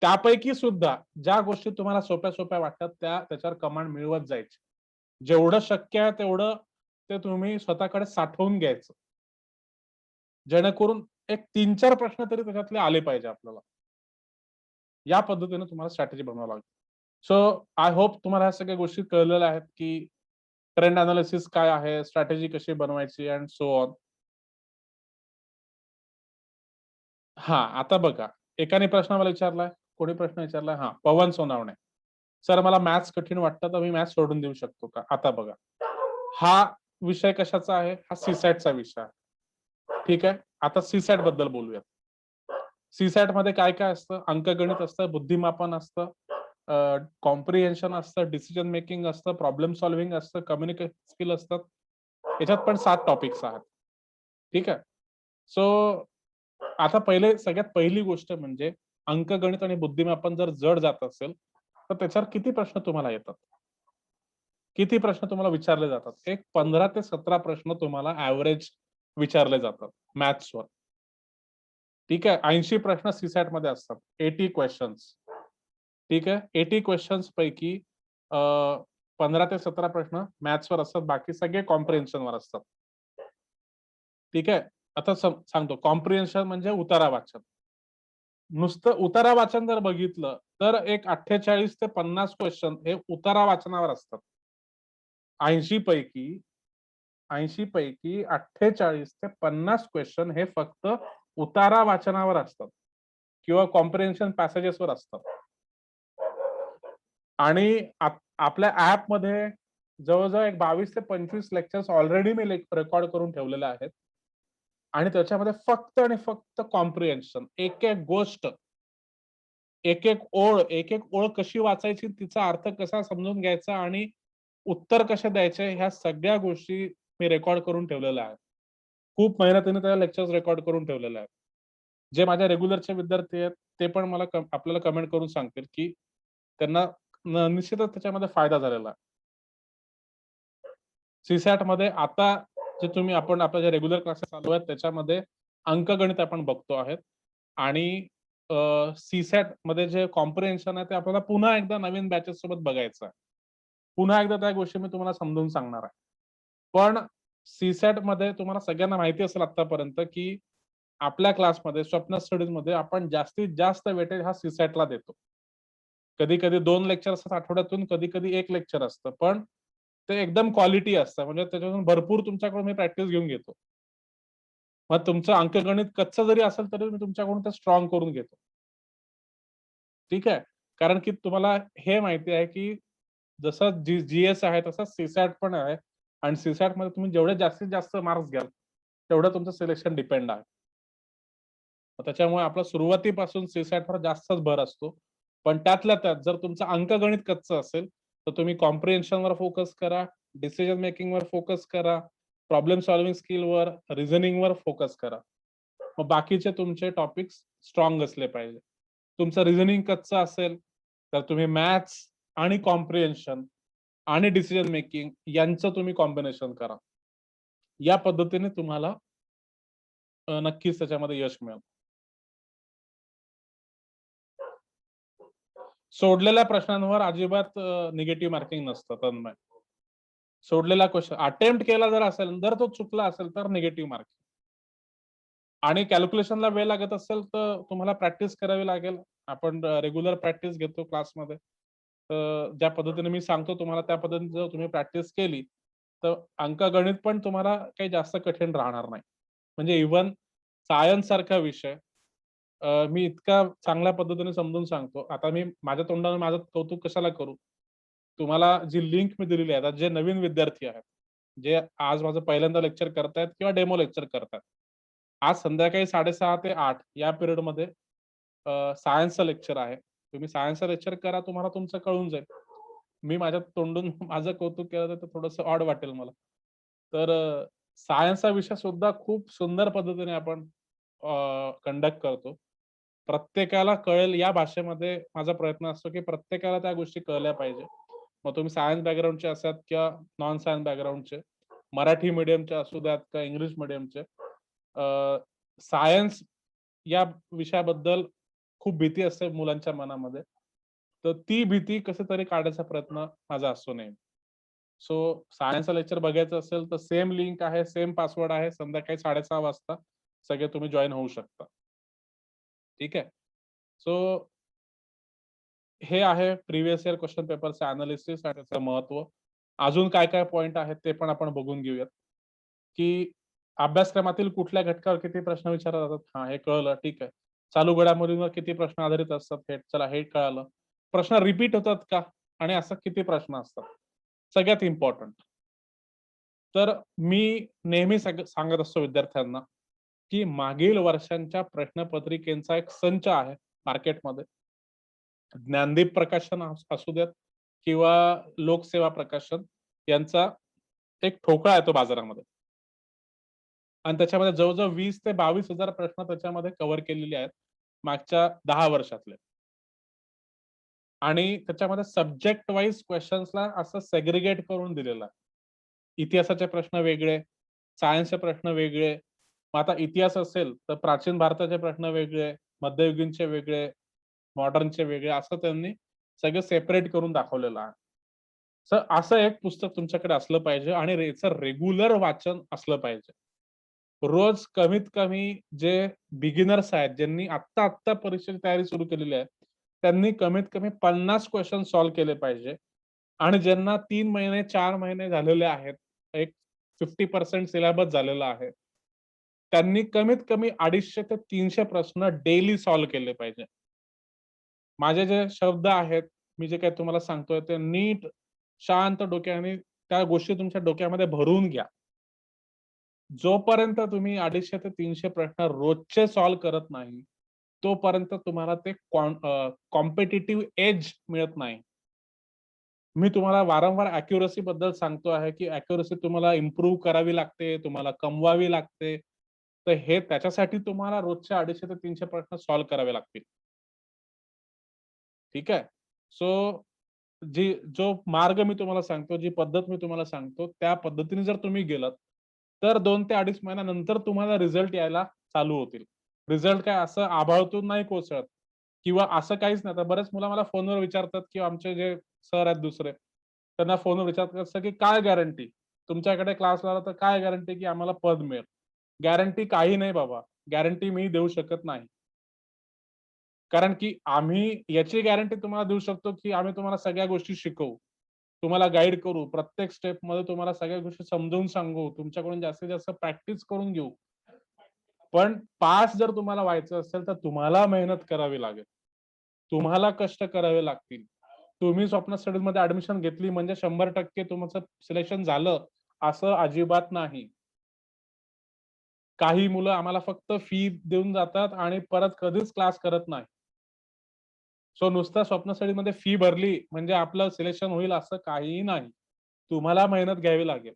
त्यापैकी सुद्धा ज्या गोष्टी तुम्हाला सोप्या-सोप्या वाटतात त्याच्यावर कमांड मिळवत जायची. जेवढं शक्य आहे तेवढं ते तुम्ही स्वतःकडे साठवून घ्यायचं. जेणेकरून एक 3-4 प्रश्न तरी त्याच्यातले आले पाहिजे आपल्याला. या पद्धतीने तुम्हाला स्ट्रॅटेजी बनवावी लागेल. सो आय होप तुम्हाला ह्या सगळ्या गोष्टी कळलेल्या आहेत की ट्रेंड अनालिसिस काय आहे, स्ट्रॅटेजी कशी बनवायची अँड सो ऑन. हां, आता बघा, एकाने प्रश्न मला विचारलाय. कोणी प्रश्न विचारलाय? हां, पवन सोनावणे. सर मला मॅथ्स कठीण वाटतं, तर मी मॅथ्स सोडून देऊ शकतो का? आता बघा, हा विषय कशाचा आहे? हा सी-सॅटचा विषय आहे. ठीक आहे. आता सी-सॅट बद्दल बोलूया. सी-सॅट मध्ये काय-काय असतं? अंकगणित असतं, बुद्धिमापन असतं, कॉम्प्रिहेन्शन असतं, डिसिजन मेकिंग असतं, प्रॉब्लेम सॉल्व्हिंग असतं, कम्युनिकेशन स्किल असतात. याच्यात पण 7 टॉपिक्स आहेत. ठीक आहे. सो आता सगळ्यात पहिली गोष्ट म्हणजे अंकगणित आणि बुद्धिमापन जर जड जात असेल, तर त्याच्यावर किती प्रश्न तुम्हाला येतात? किती प्रश्न तुम्हाला विचारले जातात? एक 15 ते 17 प्रश्न तुम्हाला एव्हरेज विचारले जातात मॅथ्सवर. ठीक आहे. 80 प्रश्न सी-सॅट मध्ये असतात. 80 क्वेशन्स. ठीक आहे. 80 क्वेशन्स पैकी 15 ते 17 प्रश्न मॅथ्सवर असतात. बाकी सगळे कॉम्प्रिहेन्शनवर असतात. ठीक आहे. आता सांगतो, कॉम्प्रिहेन्शन म्हणजे उतारा वाचन. नुसतं उतारा वाचन जर बघितलं तर एक 48 ते 50 क्वेश्चन हे उतारा वाचनावर असतात. 80 पैकी 48 ते 50 क्वेश्चन हे फक्त उतारा वाचनावर असतात किंवा कॉम्प्रिहेन्शन पॅसेजेसवर असतात. आणि आपल्या ॲपमध्ये जवळ-जवळ एक 22 ते 25 लेक्चर्स ऑलरेडी मी रेकॉर्ड करून ठेवलेले आहेत. आणि त्याच्यामध्ये फक्त आणि फक्त कॉम्प्रिहेन्शन, एक-एक गोष्ट, एक-एक ओळ कशी वाचायची, तिचा अर्थ कसा समजून घ्यायचा आणि उत्तर कसे द्यायचे, ह्या सगळ्या गोष्टी मी रेकॉर्ड करून ठेवलेल्या आहेत. खूप मेहनतीने त्या लेक्चर्स रेकॉर्ड करून ठेवलेल्या आहेत. जे माझ्या रेग्युलरचे विद्यार्थी आहेत, ते पण मला आपल्याला कमेंट करून सांगतील, की त्यांना निश्चितच त्याच्यामध्ये फायदा झालेला आहे. सी-सॅटमध्ये आता आपण आपल्या जे रेग्युलर क्लासेस चालू आहेत, त्याच्यामध्ये अंकगणित आपण बघतो आहेत आणि सी-सॅटमध्ये जे कॉम्प्रिहेन्शन आहे, ते आपल्याला पुन्हा एकदा नवीन बॅचेस सोबत बघायचं आहे. पुन्हा एकदा त्या गोष्टी मी तुम्हाला समजावून सांगणार आहे. पण सी-सॅटमध्ये तुम्हाला सगळ्यांना माहिती असेल आत्तापर्यंत, की आपल्या क्लासमध्ये स्वप्न स्टडीजमध्ये आपण जास्तीत जास्त वेटेज हा सी-सॅटला देतो. कधी-कधी 2 लेक्चर असतात आठवड्यातून, कधी-कधी 1 लेक्चर असतं. पण ते एकदम क्वालिटी असतं. म्हणजे त्याच्यातून भरपूर तुमच्याकडून मी प्रॅक्टिस घेऊन घेतो. मग तुमचं अंकगणित कच्चं जरी असेल, तरी मी तुमच्याकडून ते स्ट्रॉंग करून घेतो. ठीक आहे. कारण की तुम्हाला हे माहिती आहे, की जसं जी-एस आहे, तसं सी-सॅट पण आहे आणि सी-सॅटमध्ये तुम्ही जेवढे जास्तीत जास्त मार्क्स घ्याल, तेवढं तुमचं सिलेक्शन डिपेंड आहे. त्याच्यामुळे आपला सुरुवातीपासून सीसॅटवर जास्तच भर असतो. पण त्यातल्या त्यात जर तुमचं अंकगणित कच्चं असेल, तर तुम्ही कॉम्प्रिहेन्शनवर फोकस करा, डिसिजन मेकिंगवर फोकस करा, प्रॉब्लेम सॉल्व्हिंग स्किलवर, रिझनिंगवर फोकस करा. मग बाकीचे तुमचे टॉपिक्स स्ट्रॉंग असले पाहिजे. तुमचं रिझनिंग कच्चं असेल, तर तुम्ही मॅथ्स आणि कॉम्प्रिहेन्शन आणि डिसिजन मेकिंग यांचं तुम्ही कॉम्बिनेशन करा. या पद्धतीने तुम्हाला नक्कीच त्याच्यामध्ये यश मिळेल. सोडलेल्या प्रश्नांवर अजिबात निगेटिव्ह मार्किंग नसतं तन्मय. सोडलेला क्वेश्चन अटेम्प्ट केला जर असेल, जर तो चुकला असेल तर निगेटिव्ह मार्किंग. आणि कॅल्क्युलेशनला वेळ लागत असेल तर तुम्हाला प्रॅक्टिस करावी लागेल. आपण रेग्युलर प्रॅक्टिस घेतो क्लासमध्ये. तर ज्या पद्धतीने मी सांगतो तुम्हाला त्या पद्धतीने जर तुम्ही प्रॅक्टिस केली, तर अंकगणित पण तुम्हाला काही जास्त कठीण राहणार नाही. म्हणजे इव्हन सायन्स सारखा विषय मी इतका चांगल्या पद्धतीने समजून सांगतो. आता मी माझ्या तोंडाने माझं कौतुक कशाला करू? तुम्हाला जी लिंक मी दिलेली आहे, आता जे नवीन विद्यार्थी आहेत, जे आज माझं पहिल्यांदा लेक्चर करतायत किंवा डेमो लेक्चर करतायत. आज संध्याकाळी 6:30 ते 8 या पिरियडमध्ये सायन्सचं लेक्चर आहे. तुम्ही सायन्सचं लेक्चर करा, तुम्हाला तुमचं कळून जाईल. मी माझ्या तोंडून माझं कौतुक केलं तर थोडंसं ऑड वाटेल मला. तर सायन्सचा विषय सुद्धा खूप सुंदर पद्धतीने आपण कंडक्ट करतो. प्रत्येकाला कळेल या भाषेमध्ये माझा प्रयत्न असतो, की प्रत्येकाला त्या गोष्टी कळल्या पाहिजे. मग तुम्ही सायन्स बॅकग्राऊंडचे असाल किंवा नॉन सायन्स बॅकग्राऊंडचे, मराठी मीडियमचे असू द्यात किंवा इंग्लिश मीडियमचे. सायन्स या विषयाबद्दल खूप भीती असते मुलांच्या मनामध्ये. तर ती भीती कशीतरी काढायचा प्रयत्न माझा असतो नेहमी. सो सायन्सचं लेक्चर बघायचं असेल तर सेम लिंक आहे, सेम पासवर्ड आहे. संध्याकाळी 6:30 वाजता सगळे तुम्ही जॉइन होऊ शकता. ठीक आहे. सो हे आहे प्रिव्हियस इयर क्वेश्चन पेपरचं अॅनालिसिस आणि त्याचं महत्त्व. अजून काय-काय पॉइंट आहेत ते पण आपण बघून घेऊयात, की अभ्यासक्रमातील कुठल्या घटकावर किती प्रश्न विचारले जातात. हां, हे कळलं. ठीक आहे. चालू घडामोडींवर किती प्रश्न आधारित असतात हे चला हे कळालं. प्रश्न रिपीट होतात का? आणि असं किती प्रश्न असतात? सगळ्यात इम्पोर्टंट. तर मी नेहमी सांगत असतो विद्यार्थ्यांना, की मागील वर्षांच्या प्रश्नपत्रिकेचा एक संच आहे मार्केटमध्ये. ज्ञानदीप प्रकाशन असू द्यात किंवा लोकसेवा प्रकाशन यांचा एक ठोकळा आहे तो बाजारामध्ये. आणि त्याच्यामध्ये जवळ-जवळ 20 ते 22,000 प्रश्न त्याच्यामध्ये कव्हर केलेले आहेत मागच्या 10 वर्षातले. आणि त्याच्यामध्ये सब्जेक्ट वाईज क्वेशन्सला असं सेग्रीगेट करून दिलेलं आहे. इतिहासाचे प्रश्न वेगळे, सायन्सचे प्रश्न वेगळे. मग आता इतिहास असेल तर प्राचीन भारताचे प्रश्न वेगळे, मध्ययुगीनचे वेगळे, मॉडर्नचे वेगळे असं त्यांनी सगळं सेपरेट करून दाखवलेलं आहे. तर असं एक पुस्तक तुमच्याकडे असलं पाहिजे आणि याचं रेग्युलर वाचन असलं पाहिजे. रोज कमीत कमी जे बिगिनर्स आहेत, ज्यांनी आत्ता परीक्षेची तयारी सुरू केलेली आहे, त्यांनी कमीत कमी 50 क्वेशन सॉल्व्ह केले पाहिजे. आणि ज्यांना 3 महिने, 4 महिने झालेले आहेत, एक 50% सिलेबस झालेला आहे. त्यांनी कमीत कमी 250 ते 300 प्रश्न डेली सॉल्व्ह केले पाहिजे. माझे जे शब्द आहेत, मी जे काही तुम्हाला सांगतोय ते नीट, शांत डोक्याने त्या गोष्टी तुमच्या डोक्यामध्ये भरून घ्या. जोपर्यंत तुम्ही 250 ते 300 प्रश्न रोजचे सॉल्व्ह करत नाही, तोपर्यंत तुम्हाला ते कॉम्पिटिटिव्ह एज मिळत नाही. मी तुम्हाला वारंवार ॲक्युरसी बद्दल सांगतो आहे, की ॲक्युरसी तुम्हाला इम्प्रूव्ह करावी लागते, तुम्हाला कमवावी लागते. तर हे त्याच्यासाठी तुम्हाला रोजचे 250 ते 300 प्रश्न सॉल्व्ह करावे लागतील. ठीक आहे. सो जो मार्ग मी तुम्हाला सांगतो, जी पद्धत मी तुम्हाला सांगतो, त्या पद्धतीने जर तुम्ही गेलात, तर 2 ते 2.5 महिन्यानंतर तुम्हाला रिझल्ट यायला चालू होतील. रिझल्ट काय असं आभाळातून नाही कोसळत किंवा असं काहीच नाही. तर बरेच मुलं मला फोनवर विचारतात किंवा आमचे जे सर आहेत दुसरे, त्यांना फोनवर विचारतात असं की "काय गॅरंटी? तुमच्याकडे क्लास लावला तर काय गॅरंटी की आम्हाला पद मिळेल?" गॅरंटी काही नाही बाबा. गॅरंटी मी देऊ शकत नाही. कारण की आम्ही याची गॅरंटी तुम्हाला देऊ शकतो, की आम्ही तुम्हाला सगळ्या गोष्टी शिकवू. तुम्हाला गाईड करू. प्रत्येक स्टेपमध्ये तुम्हाला सगळ्या गोष्टी समजावून सांगू. तुमच्याकडून जास्तीत जास्त प्रॅक्टिस करून घेऊ. पण पास जर तुम्हाला व्हायचं असेल, तर तुम्हाला मेहनत करावी लागेल. तुम्हाला कष्ट करावे लागतील. तुम्ही स्वप्न स्टडीजमध्ये ॲडमिशन घेतली म्हणजे 100% तुमचं सिलेक्शन झालं, असं अजिबात नाही. काही मुलं आम्हाला फक्त फी देऊन जातात आणि परत कधीच क्लास करत नाही. सो नुसता स्वप्नस्थळीमध्ये फी भरली म्हणजे आपलं सिलेक्शन होईल असं काहीही नाही. तुम्हाला मेहनत घ्यावी लागेल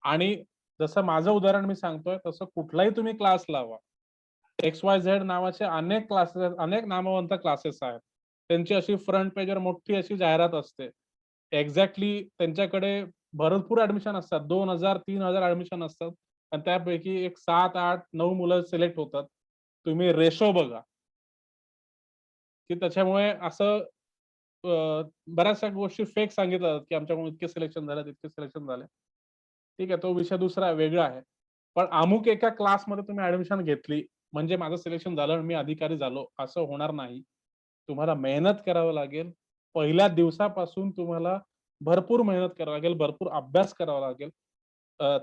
आणि जसं माझं उदाहरण मी सांगतोय तसं कुठलाही तुम्ही क्लास लावा. XYZ नावाचे अनेक क्लासेस, अनेक नामवंत क्लासेस आहेत. त्यांची अशी फ्रंट पेजवर मोठी अशी जाहिरात असते. एक्झॅक्टली त्यांच्याकडे भरपूर ॲडमिशन असतात. 2,000 3,000 ॲडमिशन असतात आणि त्यापैकी एक 7, 8, 9 मुलं सिलेक्ट होतात. तुम्ही रेशो बघा, की त्याच्यामुळे असं बऱ्याचशा गोष्टी फेक सांगितल्या जातात, की आमच्याकडून इतके सिलेक्शन झाले, तितके सिलेक्शन झाले. ठीक आहे, तो विषय दुसरा वेगळा आहे. पण अमुक एका क्लासमध्ये तुम्ही ॲडमिशन घेतली, म्हणजे माझं सिलेक्शन झालं आणि मी अधिकारी झालो, असं होणार नाही. तुम्हाला मेहनत करावं लागेल. पहिल्या दिवसापासून तुम्हाला भरपूर मेहनत करावी लागेल, भरपूर अभ्यास करावा लागेल.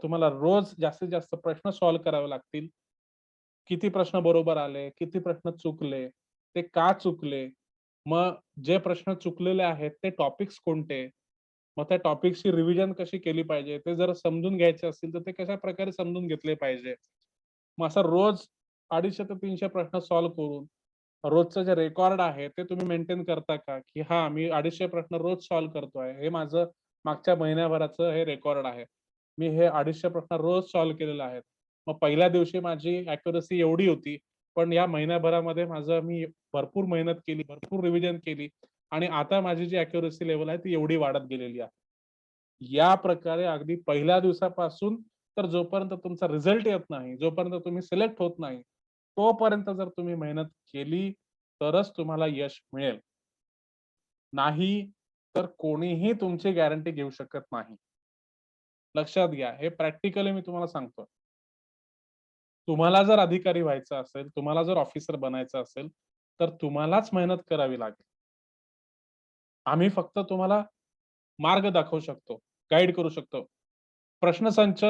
तुम्हाला रोज जास्तीत जास्त प्रश्न सॉल्व्ह करावे लागतील. किती प्रश्न बरोबर आले, किती प्रश्न चुकले, ते का चुकले? मग जे प्रश्न चुकलेले आहेत, ते टॉपिक्स कोणते? मग त्या टॉपिक्सची रिव्हिजन कशी केली पाहिजे? ते जर समजून घ्यायचे असतील, तर ते कशाप्रकारे समजून घेतले पाहिजे? मग असं रोज 250 ते 300 प्रश्न सॉल्व्ह करून, रोजचं जे रेकॉर्ड आहे, ते तुम्ही मेंटेन करता का? की हां, मी 250 प्रश्न रोज सॉल्व्ह करतोय. हे माझं मागच्या महिन्याभराचं हे रेकॉर्ड आहे. मी हे 250 प्रश्न रोज सॉल्व्ह केलेले आहेत. मग पहिल्या दिवशी माझी ॲक्युरसी एवढी होती, पण या महिन्याभरामध्ये मी भरपूर मेहनत केली, भरपूर रिव्हिजन केली आणि आता माझी जी ॲक्युरसी लेव्हल आहे, ती एवढी वाढत गेलेली आहे. या प्रकारे अगदी पहिल्या दिवसापासून तर जोपर्यंत तुमचा रिझल्ट येत नाही, जोपर्यंत तुम्ही सिलेक्ट होत नाही, तोपर्यंत जर तुम्ही मेहनत केली, तरच तुम्हाला यश मिळेल. नाही तर कोणीही तुमची गॅरंटी घेऊ शकत नाही. लक्षात घ्या, हे प्रॅक्टिकली मी तुम्हाला सांगतोय. तुम्हाला जर अधिकारी व्हायचं असेल, तुम्हाला जर ऑफिसर बनायचं असेल, तर तुम्हालाच मेहनत करावी लागेल. आम्ही फक्त तुम्हाला मार्ग दाखवू शकतो, गाईड करू शकतो. प्रश्नसंच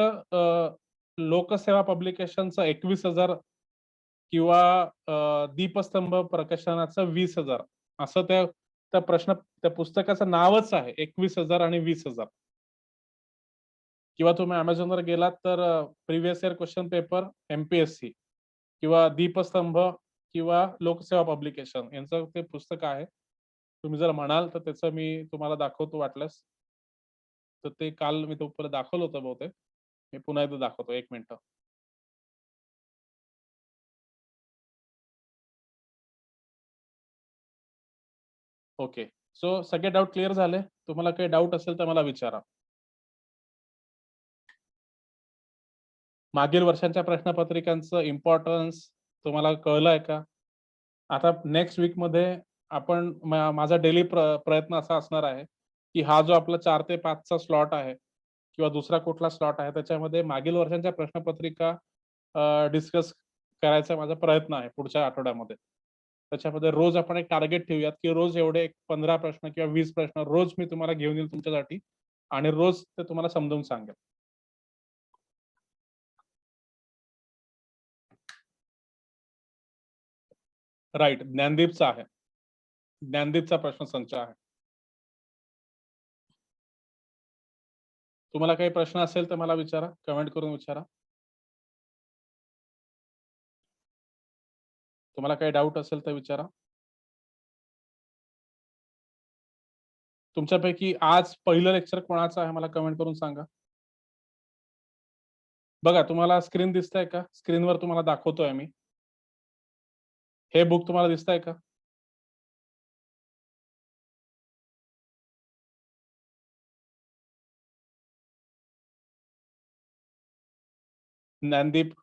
लोकसेवा पब्लिकेशनचं 21,000 किंवा दीपस्तंभ प्रकाशनाचं 20,000 असं त्या त्या पुस्तकाचं नावच आहे. 21,000 आणि 20,000 किंवा तुम्ही Amazonवर गेलात तर previous year question paper MPSC किंवा दीपस्तंभ किंवा लोकसेवा पब्लिकेशन यांचं ते पुस्तक आहे. तुम्ही जर म्हणाल तर त्याचं मी तुम्हाला दाखवतो वाटल्यास. तर ते काल मी तो दाखवलं होतं बहुतेक. मी पुन्हा एकदा दाखवतो 1 मिनिटं. ओके. सो सगळे डाउट क्लिअर झाले? तुम्हाला काही डाउट असेल तर मला विचारा. मागील वर्षांच्या प्रश्नपत्रिकांचं इम्पोर्टन्स तुम्हाला कळलंय का? आता नेक्स्ट वीकमध्ये आपण माझा डेली प्रयत्न असा असणार आहे, की हा जो आपला 4 ते 5 चा स्लॉट आहे किंवा दुसरा कुठला स्लॉट आहे, त्याच्यामध्ये मागील वर्षांच्या प्रश्नपत्रिका डिस्कस करायचा माझा प्रयत्न आहे पुढच्या आठवड्यामध्ये. त्याच्यामध्ये रोज आपण एक टार्गेट ठेवूयात, की रोज एवढे 15 प्रश्न किंवा 20 प्रश्न रोज मी तुम्हाला घेऊन येईल तुमच्यासाठी आणि रोज ते तुम्हाला समजावून सांगेल. राइट. ज्ञानदीपचा आहे. ज्ञानदीपचा प्रश्नसंच आहे. तुम्हाला काही प्रश्न असेल तर मला विचारा. कमेंट करून विचारा. तुम्हाला काही डाउट असेल तर विचारा. तुमच्यापैकी आज पहिलं लेक्चर कोणाचं आहे मला कमेंट करून सांगा. बघा तुम्हाला स्क्रीन दिसतंय का? स्क्रीनवर तुम्हाला दाखवतोय मी. हे बुक तुम्हाला दिसतंय का? ज्ञानदीप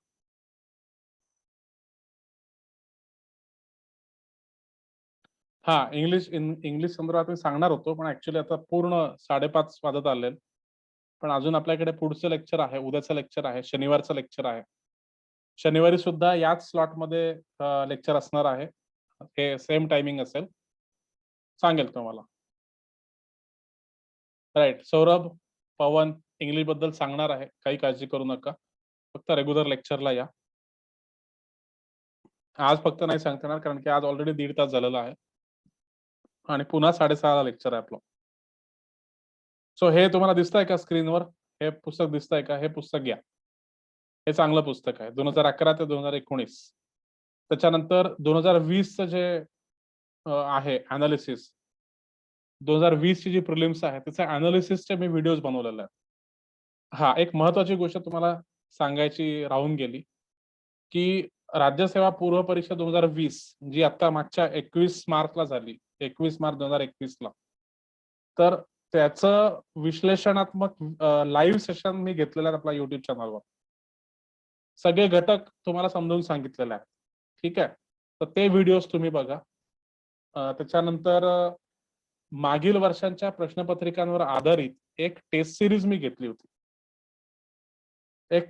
हां, इंग्लिश संदर्भात मी सांगणार होतो, पण ॲक्चुअली आता पूर्ण 5:30 वाजत आलेत. पण अजून आपल्याकडे पुढचं लेक्चर आहे, उद्याचं लेक्चर आहे, शनिवारचं लेक्चर आहे. शनिवारी सुद्धा याच स्लॉटमध्ये लेक्चर असणार आहे. हे सेम टायमिंग असेल. सांगेल तुम्हाला. राइट. सौरभ, पवन इंग्लिशबद्दल सांगणार आहे. काही काळजी करू नका. फक्त रेग्युलर लेक्चरला या. आज फक्त नाही सांगता येणार कारण की आज ऑलरेडी 1.5 तास झालेला आहे. आणि पुन्हा 6:30 ला लेक्चर आहे आपलं. सो हे तुम्हाला दिसतंय का स्क्रीनवर? हे पुस्तक दिसतंय का? हे पुस्तक घ्या. हे चांगलं पुस्तक आहे 2011 ते 2019. त्याच्यानंतर 2020चं जे आहे अनालिसिस, 2020 ची जी प्रिलिम्स आहे त्याच्या अनालिसिसचे मी व्हिडिओज बनवलेले आहेत. हा एक महत्वाची गोष्ट तुम्हाला सांगायची राहून गेली, की राज्यसेवा पूर्व परीक्षा 2020 जी आता मागच्या 21 मार्चला झाली, 21 मार्च 2021 ला. तर त्याचं विश्लेषणात्मक लाईव्ह सेशन मी घेतलेलं आहे आपल्या YouTube चॅनलवर. सगळे घटक तुम्हाला समजावून सांगितलेले आहेत. ठीक आहे. तर ते व्हिडिओज तुम्ही बघा. त्याच्यानंतर मागील वर्षांच्या प्रश्नपत्रिकांवर आधारित एक टेस्ट सीरीज मी घेतली होती. एक